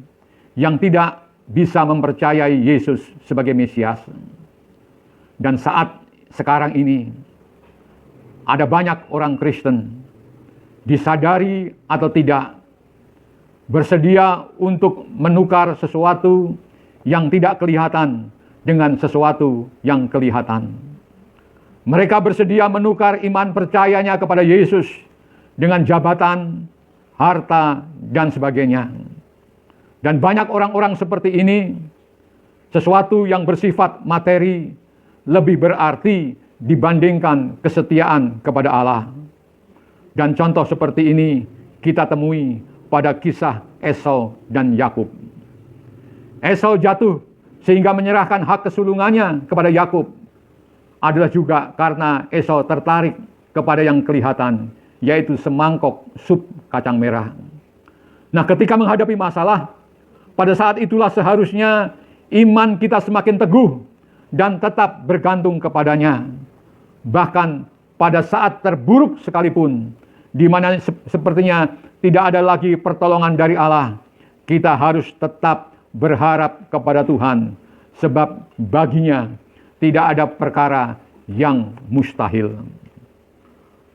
yang tidak bisa mempercayai Yesus sebagai Mesias. Dan saat sekarang ini ada banyak orang Kristen, disadari atau tidak, bersedia untuk menukar sesuatu yang tidak kelihatan dengan sesuatu yang kelihatan. Mereka bersedia menukar iman percayanya kepada Yesus dengan jabatan, harta, dan sebagainya. Dan banyak orang-orang seperti ini, sesuatu yang bersifat materi lebih berarti dibandingkan kesetiaan kepada Allah. Dan contoh seperti ini kita temui pada kisah Esau dan Yakub. Esau jatuh sehingga menyerahkan hak kesulungannya kepada Yakub adalah juga karena Esau tertarik kepada yang kelihatan, yaitu semangkok sup kacang merah. Nah, ketika menghadapi masalah, pada saat itulah seharusnya iman kita semakin teguh dan tetap bergantung kepadanya. Bahkan pada saat terburuk sekalipun, di mana sepertinya tidak ada lagi pertolongan dari Allah, kita harus tetap berharap kepada Tuhan, sebab baginya tidak ada perkara yang mustahil.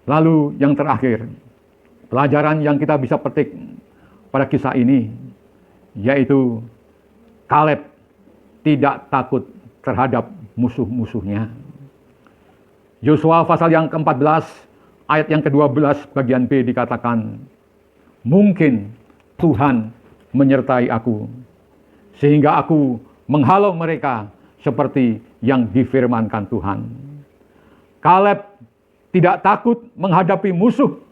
Lalu yang terakhir, pelajaran yang kita bisa petik pada kisah ini, yaitu Kaleb tidak takut terhadap musuh-musuhnya. Yosua pasal yang ke-14, ayat yang ke-12 bagian B dikatakan, mungkin Tuhan menyertai aku, sehingga aku menghalau mereka seperti yang difirmankan Tuhan. Kaleb tidak takut menghadapi musuh,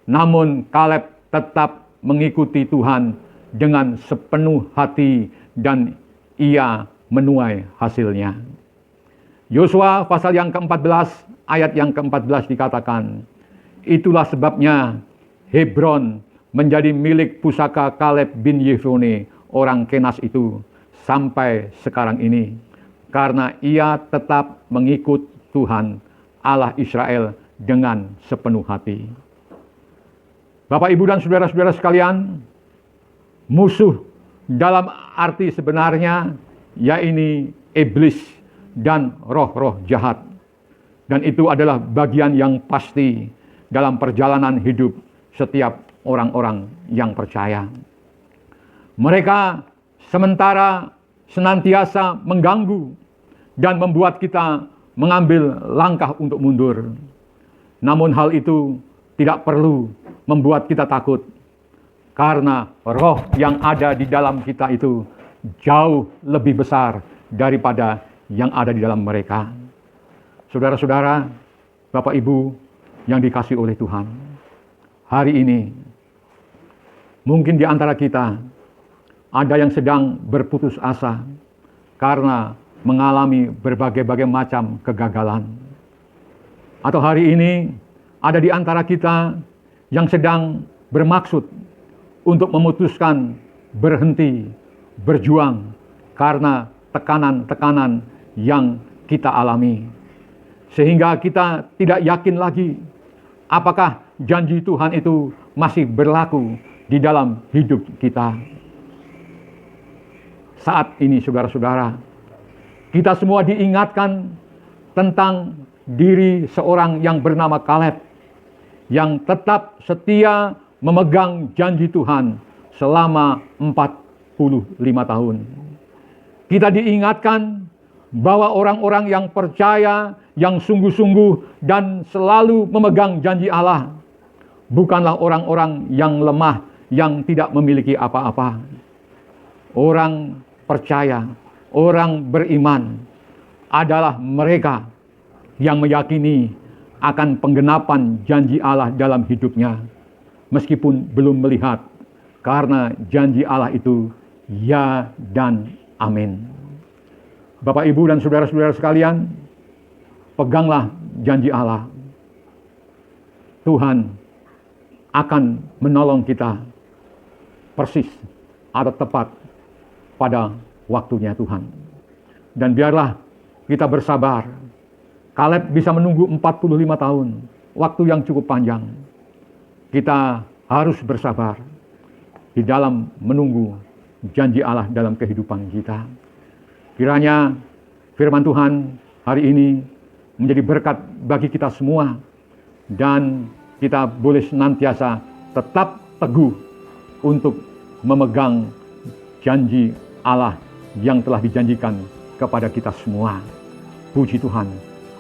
namun Kaleb tetap mengikuti Tuhan dengan sepenuh hati dan ia menuai hasilnya. Yosua pasal yang ke-14 ayat yang ke-14 dikatakan, itulah sebabnya Hebron menjadi milik pusaka Kaleb bin Yefune orang Kenas itu sampai sekarang ini, karena ia tetap mengikut Tuhan Allah Israel dengan sepenuh hati. Bapak, Ibu, dan saudara-saudara sekalian, musuh dalam arti sebenarnya yaitu iblis dan roh-roh jahat. Dan itu adalah bagian yang pasti dalam perjalanan hidup setiap orang-orang yang percaya. Mereka sementara senantiasa mengganggu dan membuat kita mengambil langkah untuk mundur. Namun hal itu tidak perlu membuat kita takut, karena roh yang ada di dalam kita itu jauh lebih besar daripada yang ada di dalam mereka. Saudara-saudara, Bapak Ibu yang dikasihi oleh Tuhan, hari ini mungkin di antara kita ada yang sedang berputus asa karena mengalami berbagai-bagai macam kegagalan. Atau hari ini ada di antara kita yang sedang bermaksud untuk memutuskan berhenti berjuang karena tekanan-tekanan yang kita alami. Sehingga kita tidak yakin lagi apakah janji Tuhan itu masih berlaku di dalam hidup kita. Saat ini saudara-saudara, kita semua diingatkan tentang diri seorang yang bernama Kaleb, yang tetap setia memegang janji Tuhan selama 45 tahun. Kita diingatkan bahwa orang-orang yang percaya, yang sungguh-sungguh dan selalu memegang janji Allah, bukanlah orang-orang yang lemah, yang tidak memiliki apa-apa. Orang percaya, orang beriman adalah mereka yang meyakini akan penggenapan janji Allah dalam hidupnya, meskipun belum melihat, karena janji Allah itu ya dan amin. Bapak, Ibu, dan saudara-saudara sekalian, peganglah janji Allah. Tuhan akan menolong kita persis atau tepat pada waktunya Tuhan. Dan biarlah kita bersabar. Kaleb bisa menunggu 45 tahun, waktu yang cukup panjang. Kita harus bersabar di dalam menunggu janji Allah dalam kehidupan kita. Kiranya firman Tuhan hari ini menjadi berkat bagi kita semua, dan kita boleh senantiasa tetap teguh untuk memegang janji Allah yang telah dijanjikan kepada kita semua. Puji Tuhan,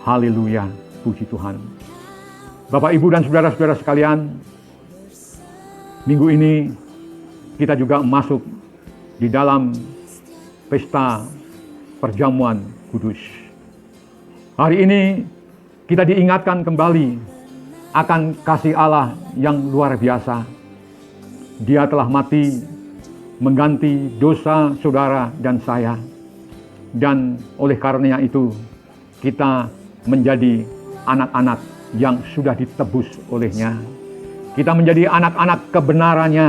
haleluya, puji Tuhan. Bapak, Ibu, dan saudara-saudara sekalian, minggu ini kita juga masuk di dalam pesta perjamuan kudus. Hari ini kita diingatkan kembali akan kasih Allah yang luar biasa. Dia telah mati mengganti dosa saudara dan saya. Dan oleh karenanya itu kita menjadi anak-anak yang sudah ditebus olehnya. Kita menjadi anak-anak kebenarannya.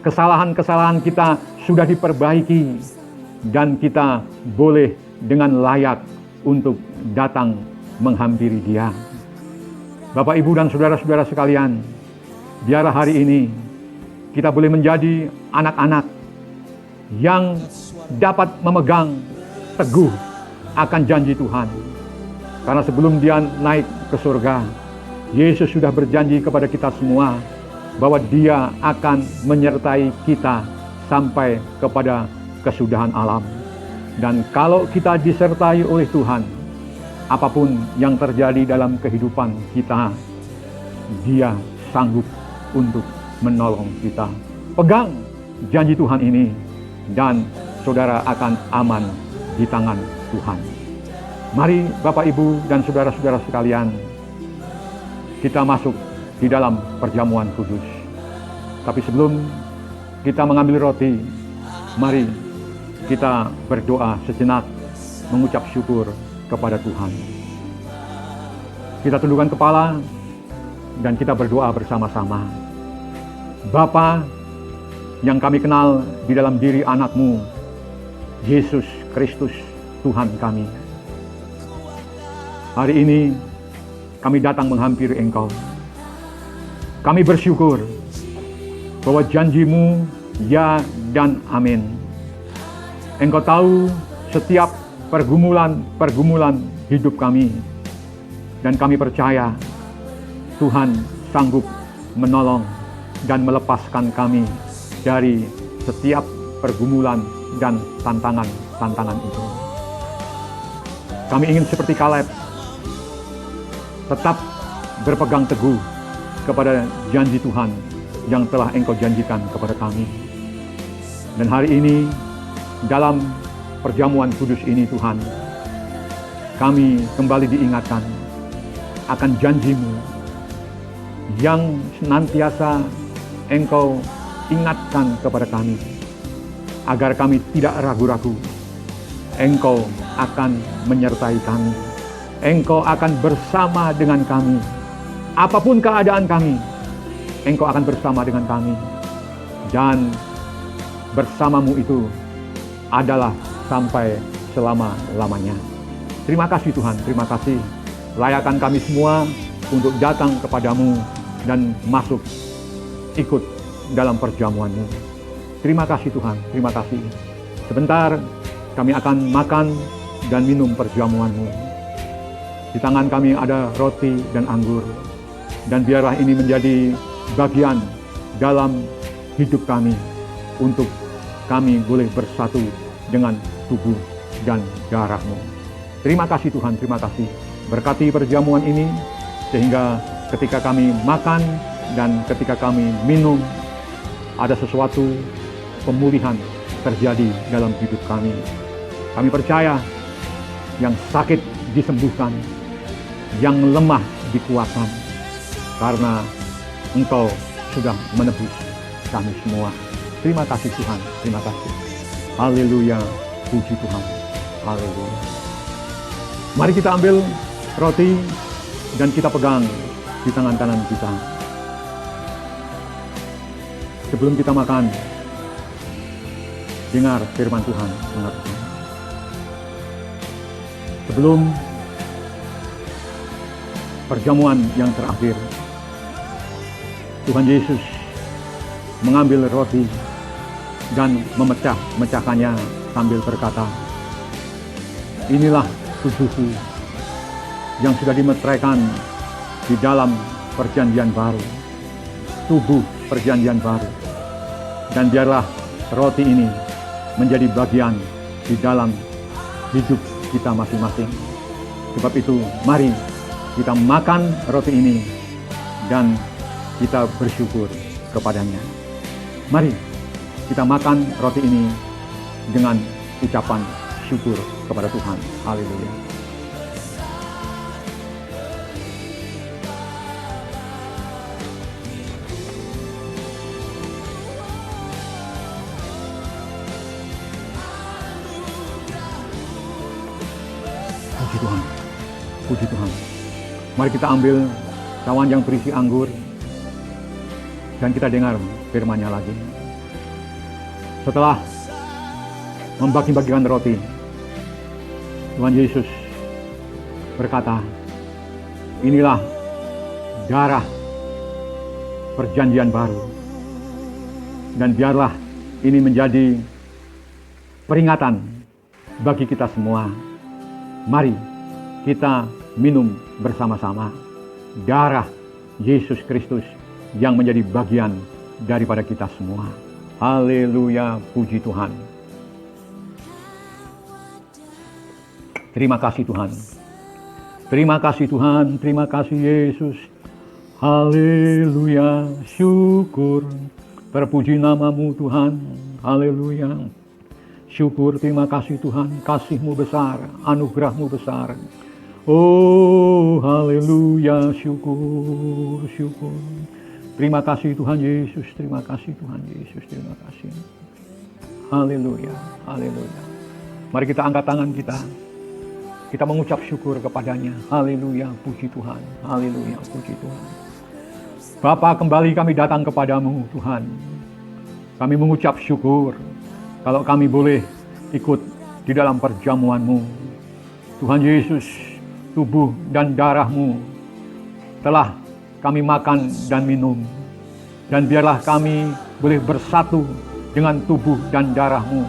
Kesalahan-kesalahan kita sudah diperbaiki, dan kita boleh dengan layak untuk datang menghampiri Dia. Bapak, Ibu, dan saudara-saudara sekalian, biarlah hari ini kita boleh menjadi anak-anak yang dapat memegang teguh akan janji Tuhan. Karena sebelum Dia naik ke surga, Yesus sudah berjanji kepada kita semua bahwa Dia akan menyertai kita sampai kepada kesudahan alam. Dan kalau kita disertai oleh Tuhan, apapun yang terjadi dalam kehidupan kita, Dia sanggup untuk menolong kita. Pegang janji Tuhan ini, dan saudara akan aman di tangan Tuhan. Mari Bapak, Ibu, dan saudara-saudara sekalian, kita masuk di dalam perjamuan kudus. Tapi sebelum kita mengambil roti, mari kita berdoa sejenak, mengucap syukur kepada Tuhan. Kita tundukkan kepala dan kita berdoa bersama-sama. Bapa yang kami kenal di dalam diri anak-Mu, Yesus Kristus Tuhan kami. Hari ini kami datang menghampiri Engkau. Kami bersyukur bahwa janji-Mu ya dan amin. Engkau tahu setiap pergumulan hidup kami, dan kami percaya Tuhan sanggup menolong dan melepaskan kami dari setiap pergumulan dan tantangan itu. Kami ingin seperti Kaleb, tetap berpegang teguh kepada janji Tuhan yang telah Engkau janjikan kepada kami. Dan hari ini dalam perjamuan kudus ini Tuhan, kami kembali diingatkan akan janji-Mu yang senantiasa Engkau ingatkan kepada kami, agar kami tidak ragu-ragu. Engkau akan menyertai kami. Engkau akan bersama dengan kami. Apapun keadaan kami, Engkau akan bersama dengan kami. Dan bersama-Mu itu adalah sampai selama-lamanya. Terima kasih Tuhan, terima kasih. Layakan kami semua untuk datang kepadamu dan masuk ikut dalam perjamuan-Mu. Terima kasih Tuhan, terima kasih. Sebentar kami akan makan dan minum perjamuan-Mu. Di tangan kami ada roti dan anggur. Dan biarlah ini menjadi bagian dalam hidup kami, untuk kami boleh bersatu dengan tubuh dan darah-Mu. Terima kasih Tuhan, terima kasih. Berkati perjamuan ini, sehingga ketika kami makan dan ketika kami minum, ada sesuatu pemulihan terjadi dalam hidup kami. Kami percaya yang sakit disembuhkan, yang lemah dikuatkan, karena Engkau sudah menebus kami semua. Terima kasih Tuhan, terima kasih. Haleluya, puji Tuhan. Haleluya. Mari kita ambil roti dan kita pegang di tangan kanan kita. sebelum kita makan, dengar firman Tuhan mengatakan, sebelum perjamuan yang terakhir, Tuhan Yesus mengambil roti dan memecahkannya sambil berkata, inilah tubuhku yang sudah dimeteraikan di dalam perjanjian baru, tubuh perjanjian baru. Dan biarlah roti ini menjadi bagian di dalam hidup kita masing-masing. Sebab itu mari kita makan roti ini dan kita bersyukur kepadanya. Mari kita makan roti ini dengan ucapan syukur kepada Tuhan. Haleluya. Puji Tuhan. Puji Tuhan. Mari kita ambil cawan yang berisi anggur dan kita dengar firman-Nya lagi. Setelah membagi-bagikan roti, Tuhan Yesus berkata, inilah darah perjanjian baru. Dan biarlah ini menjadi peringatan bagi kita semua. Mari kita minum bersama-sama darah Yesus Kristus yang menjadi bagian daripada kita semua. Haleluya, puji Tuhan. Terima kasih Tuhan. Terima kasih Tuhan, terima kasih Yesus. Haleluya, syukur. Terpuji namamu Tuhan. Haleluya. Syukur, terima kasih Tuhan. Kasih-Mu besar, anugerah-Mu besar. Oh, haleluya, syukur, syukur. Terima kasih Tuhan Yesus, terima kasih Tuhan Yesus, terima kasih. Haleluya, haleluya. Mari kita angkat tangan kita. Kita mengucap syukur kepadanya. Haleluya, puji Tuhan. Haleluya, puji Tuhan. Bapa, kembali kami datang kepadamu Tuhan. Kami mengucap syukur kalau kami boleh ikut di dalam perjamuan-Mu. Tuhan Yesus, tubuh dan darah-Mu telah kami makan dan minum. Dan biarlah kami boleh bersatu dengan tubuh dan darah-Mu.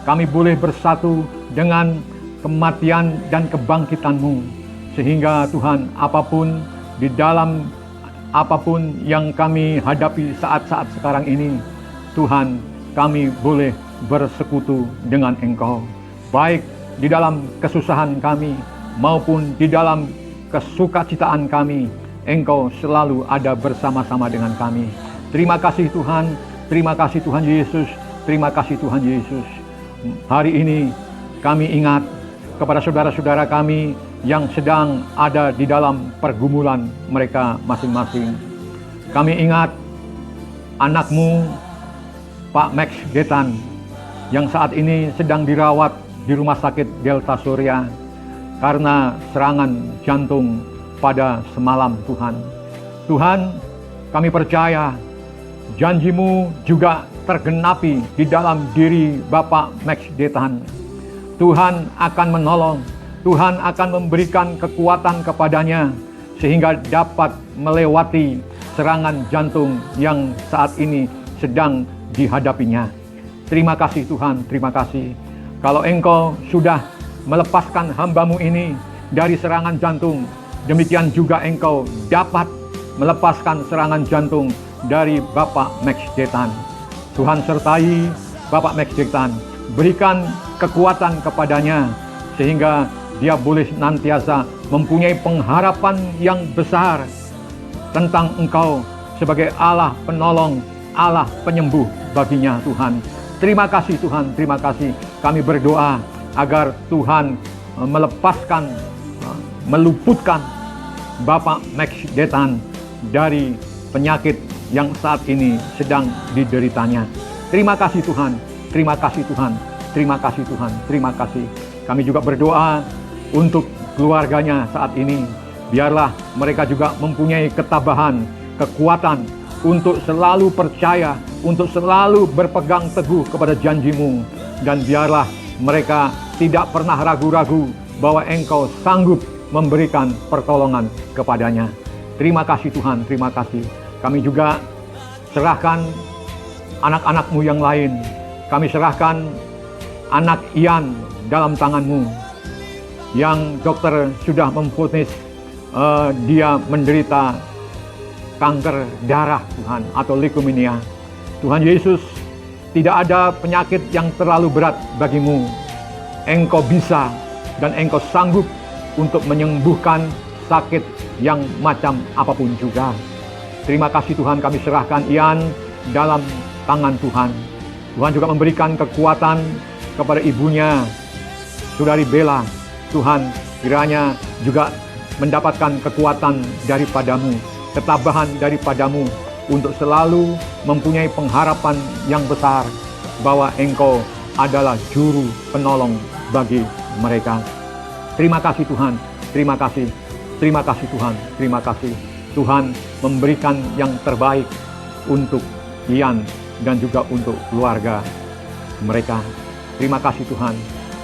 Kami boleh bersatu dengan kematian dan kebangkitan-Mu. Sehingga Tuhan, apapun di dalam apapun yang kami hadapi saat-saat sekarang ini, Tuhan, kami boleh bersekutu dengan Engkau. Baik di dalam kesusahan kami maupun di dalam kesukacitaan kami, Engkau selalu ada bersama-sama dengan kami. Terima kasih Tuhan, terima kasih Tuhan Yesus, terima kasih Tuhan Yesus. Hari ini kami ingat kepada saudara-saudara kami yang sedang ada di dalam pergumulan mereka masing-masing. Kami ingat anak-Mu, Pak Max Getan, yang saat ini sedang dirawat di Rumah Sakit Delta Surya karena serangan jantung pada semalam Tuhan. Tuhan, kami percaya janji-Mu juga tergenapi di dalam diri Bapak Max Getan. Tuhan akan menolong, Tuhan akan memberikan kekuatan kepadanya sehingga dapat melewati serangan jantung yang saat ini sedang dihadapinya. Terima kasih Tuhan, terima kasih. Kalau Engkau sudah melepaskan hamba-Mu ini dari serangan jantung, demikian juga Engkau dapat melepaskan serangan jantung dari Bapak Max Getan. Tuhan sertai Bapak Max Getan, berikan kekuatan kepadanya sehingga dia boleh senantiasa mempunyai pengharapan yang besar tentang Engkau sebagai Allah penolong, Allah penyembuh baginya Tuhan. Terima kasih Tuhan, terima kasih. Kami berdoa agar Tuhan melepaskan, meluputkan Bapak Max Getan dari penyakit yang saat ini sedang dideritanya. Terima kasih Tuhan, terima kasih Tuhan, terima kasih Tuhan, terima kasih. Kami juga berdoa untuk keluarganya saat ini. Biarlah mereka juga mempunyai ketabahan, kekuatan untuk selalu percaya, untuk selalu berpegang teguh kepada janji-Mu. Dan biarlah mereka tidak pernah ragu-ragu bahwa Engkau sanggup memberikan pertolongan kepadanya. Terima kasih Tuhan, terima kasih. Kami juga serahkan anak-anak-Mu yang lain. Kami serahkan anak Ian dalam tangan-Mu, yang dokter sudah memvonis dia menderita kanker darah Tuhan, atau leukemia. Tuhan Yesus, tidak ada penyakit yang terlalu berat bagimu. Engkau bisa dan Engkau sanggup untuk menyembuhkan sakit yang macam apapun juga. Terima kasih Tuhan, kami serahkan Ian dalam tangan Tuhan. Tuhan juga memberikan kekuatan kepada ibunya, Saudari Bella. Tuhan, kiranya juga mendapatkan kekuatan daripada-Mu, ketabahan daripada-Mu, untuk selalu mempunyai pengharapan yang besar bahwa Engkau adalah juru penolong bagi mereka. Terima kasih Tuhan, terima kasih, terima kasih Tuhan, terima kasih. Tuhan memberikan yang terbaik untuk Ian dan juga untuk keluarga mereka. Terima kasih Tuhan.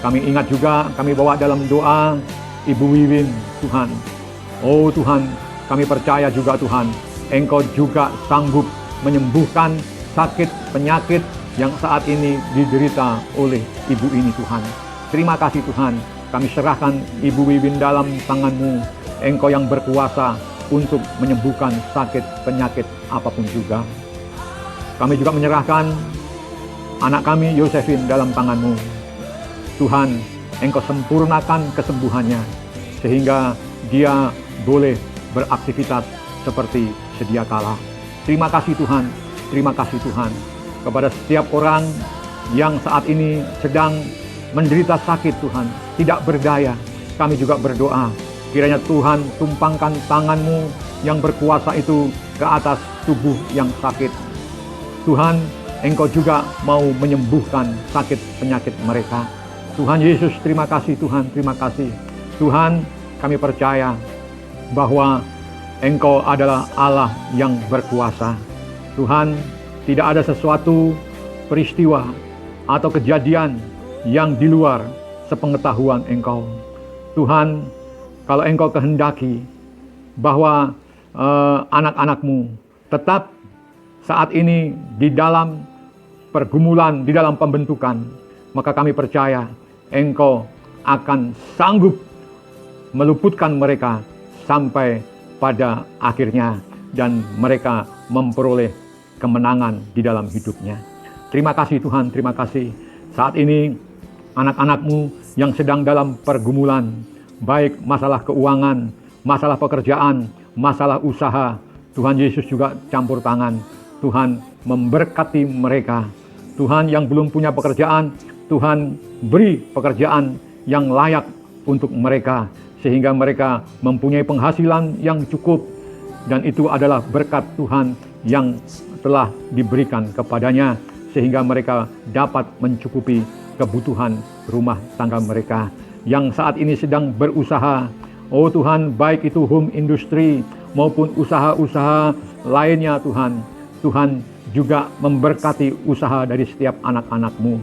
Kami ingat juga, kami bawa dalam doa Ibu Wiwin, Tuhan. Oh Tuhan, kami percaya juga Tuhan, Engkau juga sanggup menyembuhkan sakit penyakit yang saat ini diderita oleh ibu ini Tuhan. Terima kasih Tuhan, kami serahkan Ibu Wiwin dalam tangan-Mu. Engkau yang berkuasa untuk menyembuhkan sakit penyakit apapun juga. Kami juga menyerahkan anak kami Yosefin dalam tangan-Mu. Tuhan, Engkau sempurnakan kesembuhannya sehingga dia boleh beraktivitas seperti sedia kala. Terima kasih Tuhan, terima kasih Tuhan. Kepada setiap orang yang saat ini sedang menderita sakit Tuhan, tidak berdaya, kami juga berdoa, kiranya Tuhan tumpangkan tangan-Mu yang berkuasa itu ke atas tubuh yang sakit. Tuhan, Engkau juga mau menyembuhkan sakit penyakit mereka. Tuhan Yesus, terima kasih Tuhan, terima kasih. Tuhan, kami percaya bahwa Engkau adalah Allah yang berkuasa. Tuhan, tidak ada sesuatu peristiwa atau kejadian yang di luar sepengetahuan Engkau. Tuhan, kalau Engkau kehendaki bahwa anak-anak-Mu tetap saat ini di dalam pergumulan, di dalam pembentukan, maka kami percaya Engkau akan sanggup meluputkan mereka sampai pada akhirnya dan mereka memperoleh kemenangan di dalam hidupnya. Terima kasih Tuhan, terima kasih. Saat ini anak-anak-Mu yang sedang dalam pergumulan, baik masalah keuangan, masalah pekerjaan, masalah usaha, Tuhan Yesus juga campur tangan. Tuhan memberkati mereka. Tuhan, yang belum punya pekerjaan, Tuhan beri pekerjaan yang layak untuk mereka, sehingga mereka mempunyai penghasilan yang cukup, dan itu adalah berkat Tuhan yang telah diberikan kepadanya, sehingga mereka dapat mencukupi kebutuhan rumah tangga mereka yang saat ini sedang berusaha. Oh Tuhan, baik itu home industry maupun usaha-usaha lainnya Tuhan. Tuhan juga memberkati usaha dari setiap anak-anak-Mu.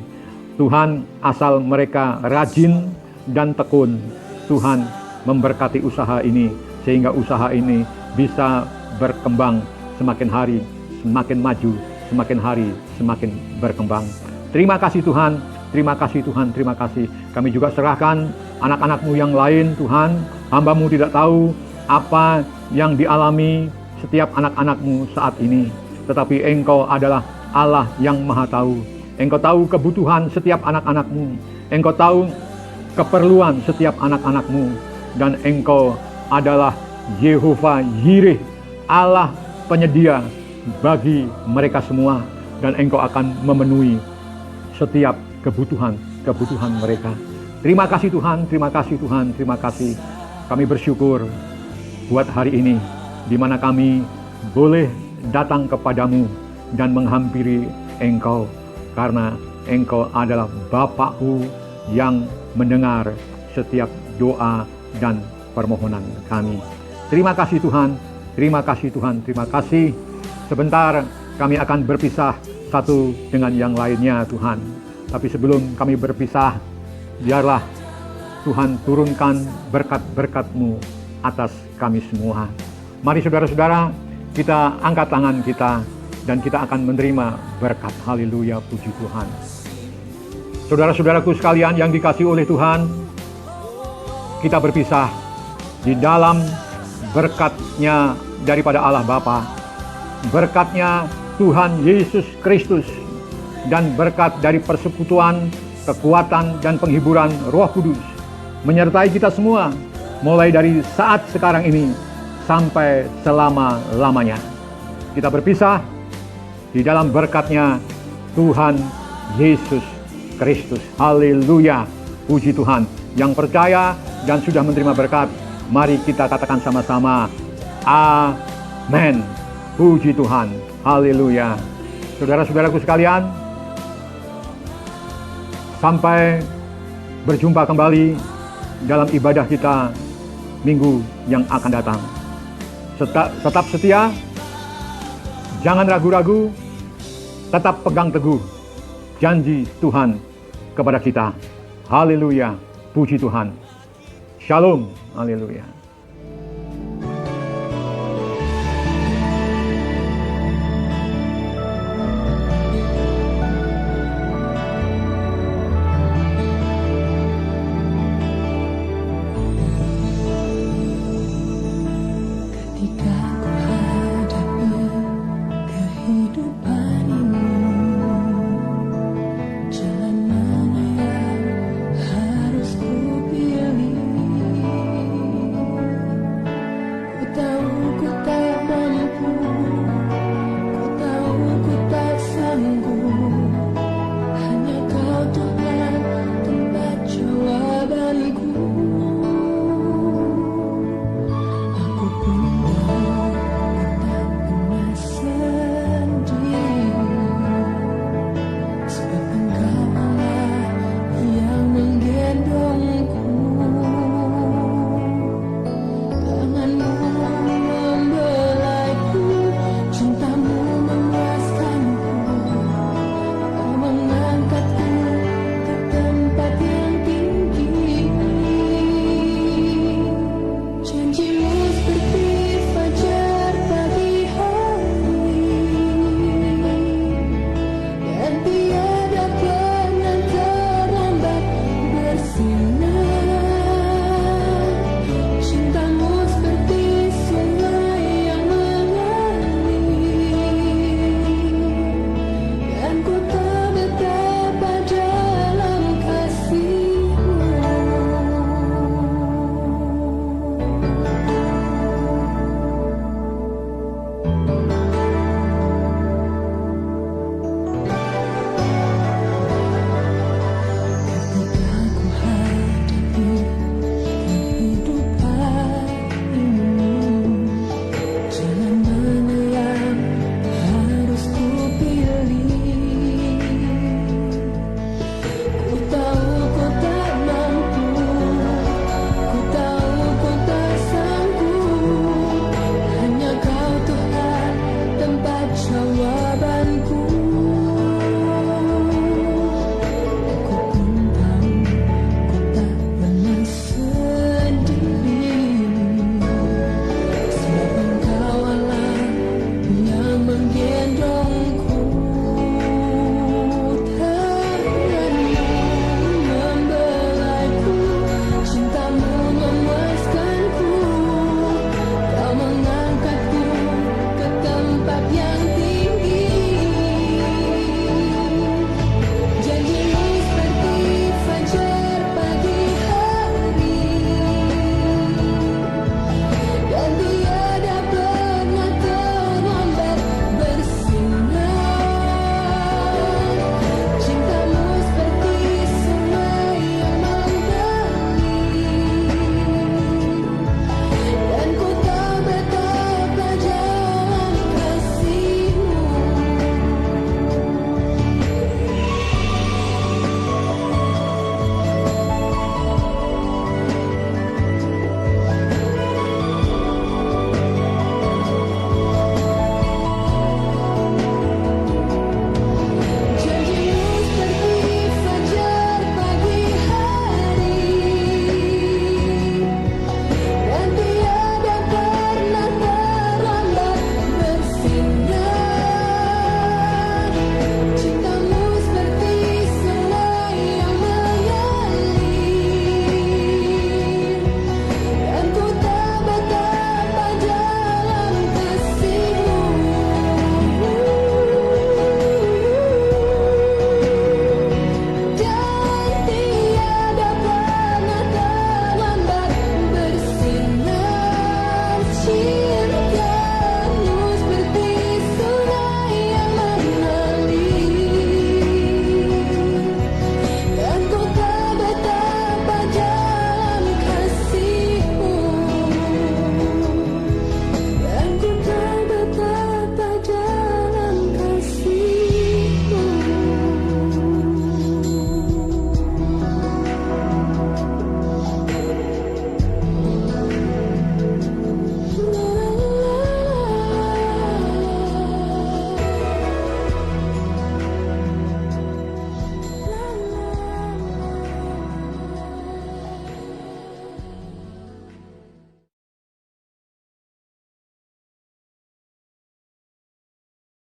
Tuhan, asal mereka rajin dan tekun, Tuhan memberkati usaha ini, sehingga usaha ini bisa berkembang semakin hari, semakin maju, semakin hari, semakin berkembang. Terima kasih Tuhan, terima kasih Tuhan, terima kasih. Kami juga serahkan anak-anak-Mu yang lain Tuhan. Hamba-Mu tidak tahu apa yang dialami setiap anak-anak-Mu saat ini, tetapi Engkau adalah Allah yang Maha Tahu. Engkau tahu kebutuhan setiap anak-anak-Mu. Engkau tahu keperluan setiap anak-anak-Mu. Dan Engkau adalah Yehova Yireh, Allah penyedia bagi mereka semua. Dan Engkau akan memenuhi setiap kebutuhan mereka. Terima kasih Tuhan, terima kasih Tuhan, terima kasih. Kami bersyukur buat hari ini, di mana kami boleh datang kepadamu dan menghampiri Engkau, karena Engkau adalah Bapa-Ku yang mendengar setiap doa dan permohonan kami. Terima kasih Tuhan, terima kasih Tuhan, terima kasih. Sebentar kami akan berpisah satu dengan yang lainnya Tuhan. Tapi sebelum kami berpisah, biarlah Tuhan turunkan berkat-berkat-Mu atas kami semua. Mari saudara-saudara, kita angkat tangan kita dan kita akan menerima berkat. Haleluya, puji Tuhan. Saudara-saudaraku sekalian yang dikasihi oleh Tuhan, kita berpisah di dalam berkat-Nya daripada Allah Bapa, berkat-Nya Tuhan Yesus Kristus, dan berkat dari persekutuan, kekuatan, dan penghiburan Roh Kudus menyertai kita semua, mulai dari saat sekarang ini sampai selama-lamanya. Kita berpisah di dalam berkat-Nya Tuhan Yesus Kristus. Haleluya, puji Tuhan. Yang percaya dan sudah menerima berkat, mari kita katakan sama-sama, amin. Puji Tuhan. Haleluya. Saudara-saudaraku sekalian, sampai berjumpa kembali dalam ibadah kita minggu yang akan datang. Tetap setia, jangan ragu-ragu, tetap pegang teguh janji Tuhan kepada kita. Haleluya, puji Tuhan. Shalom, haleluya.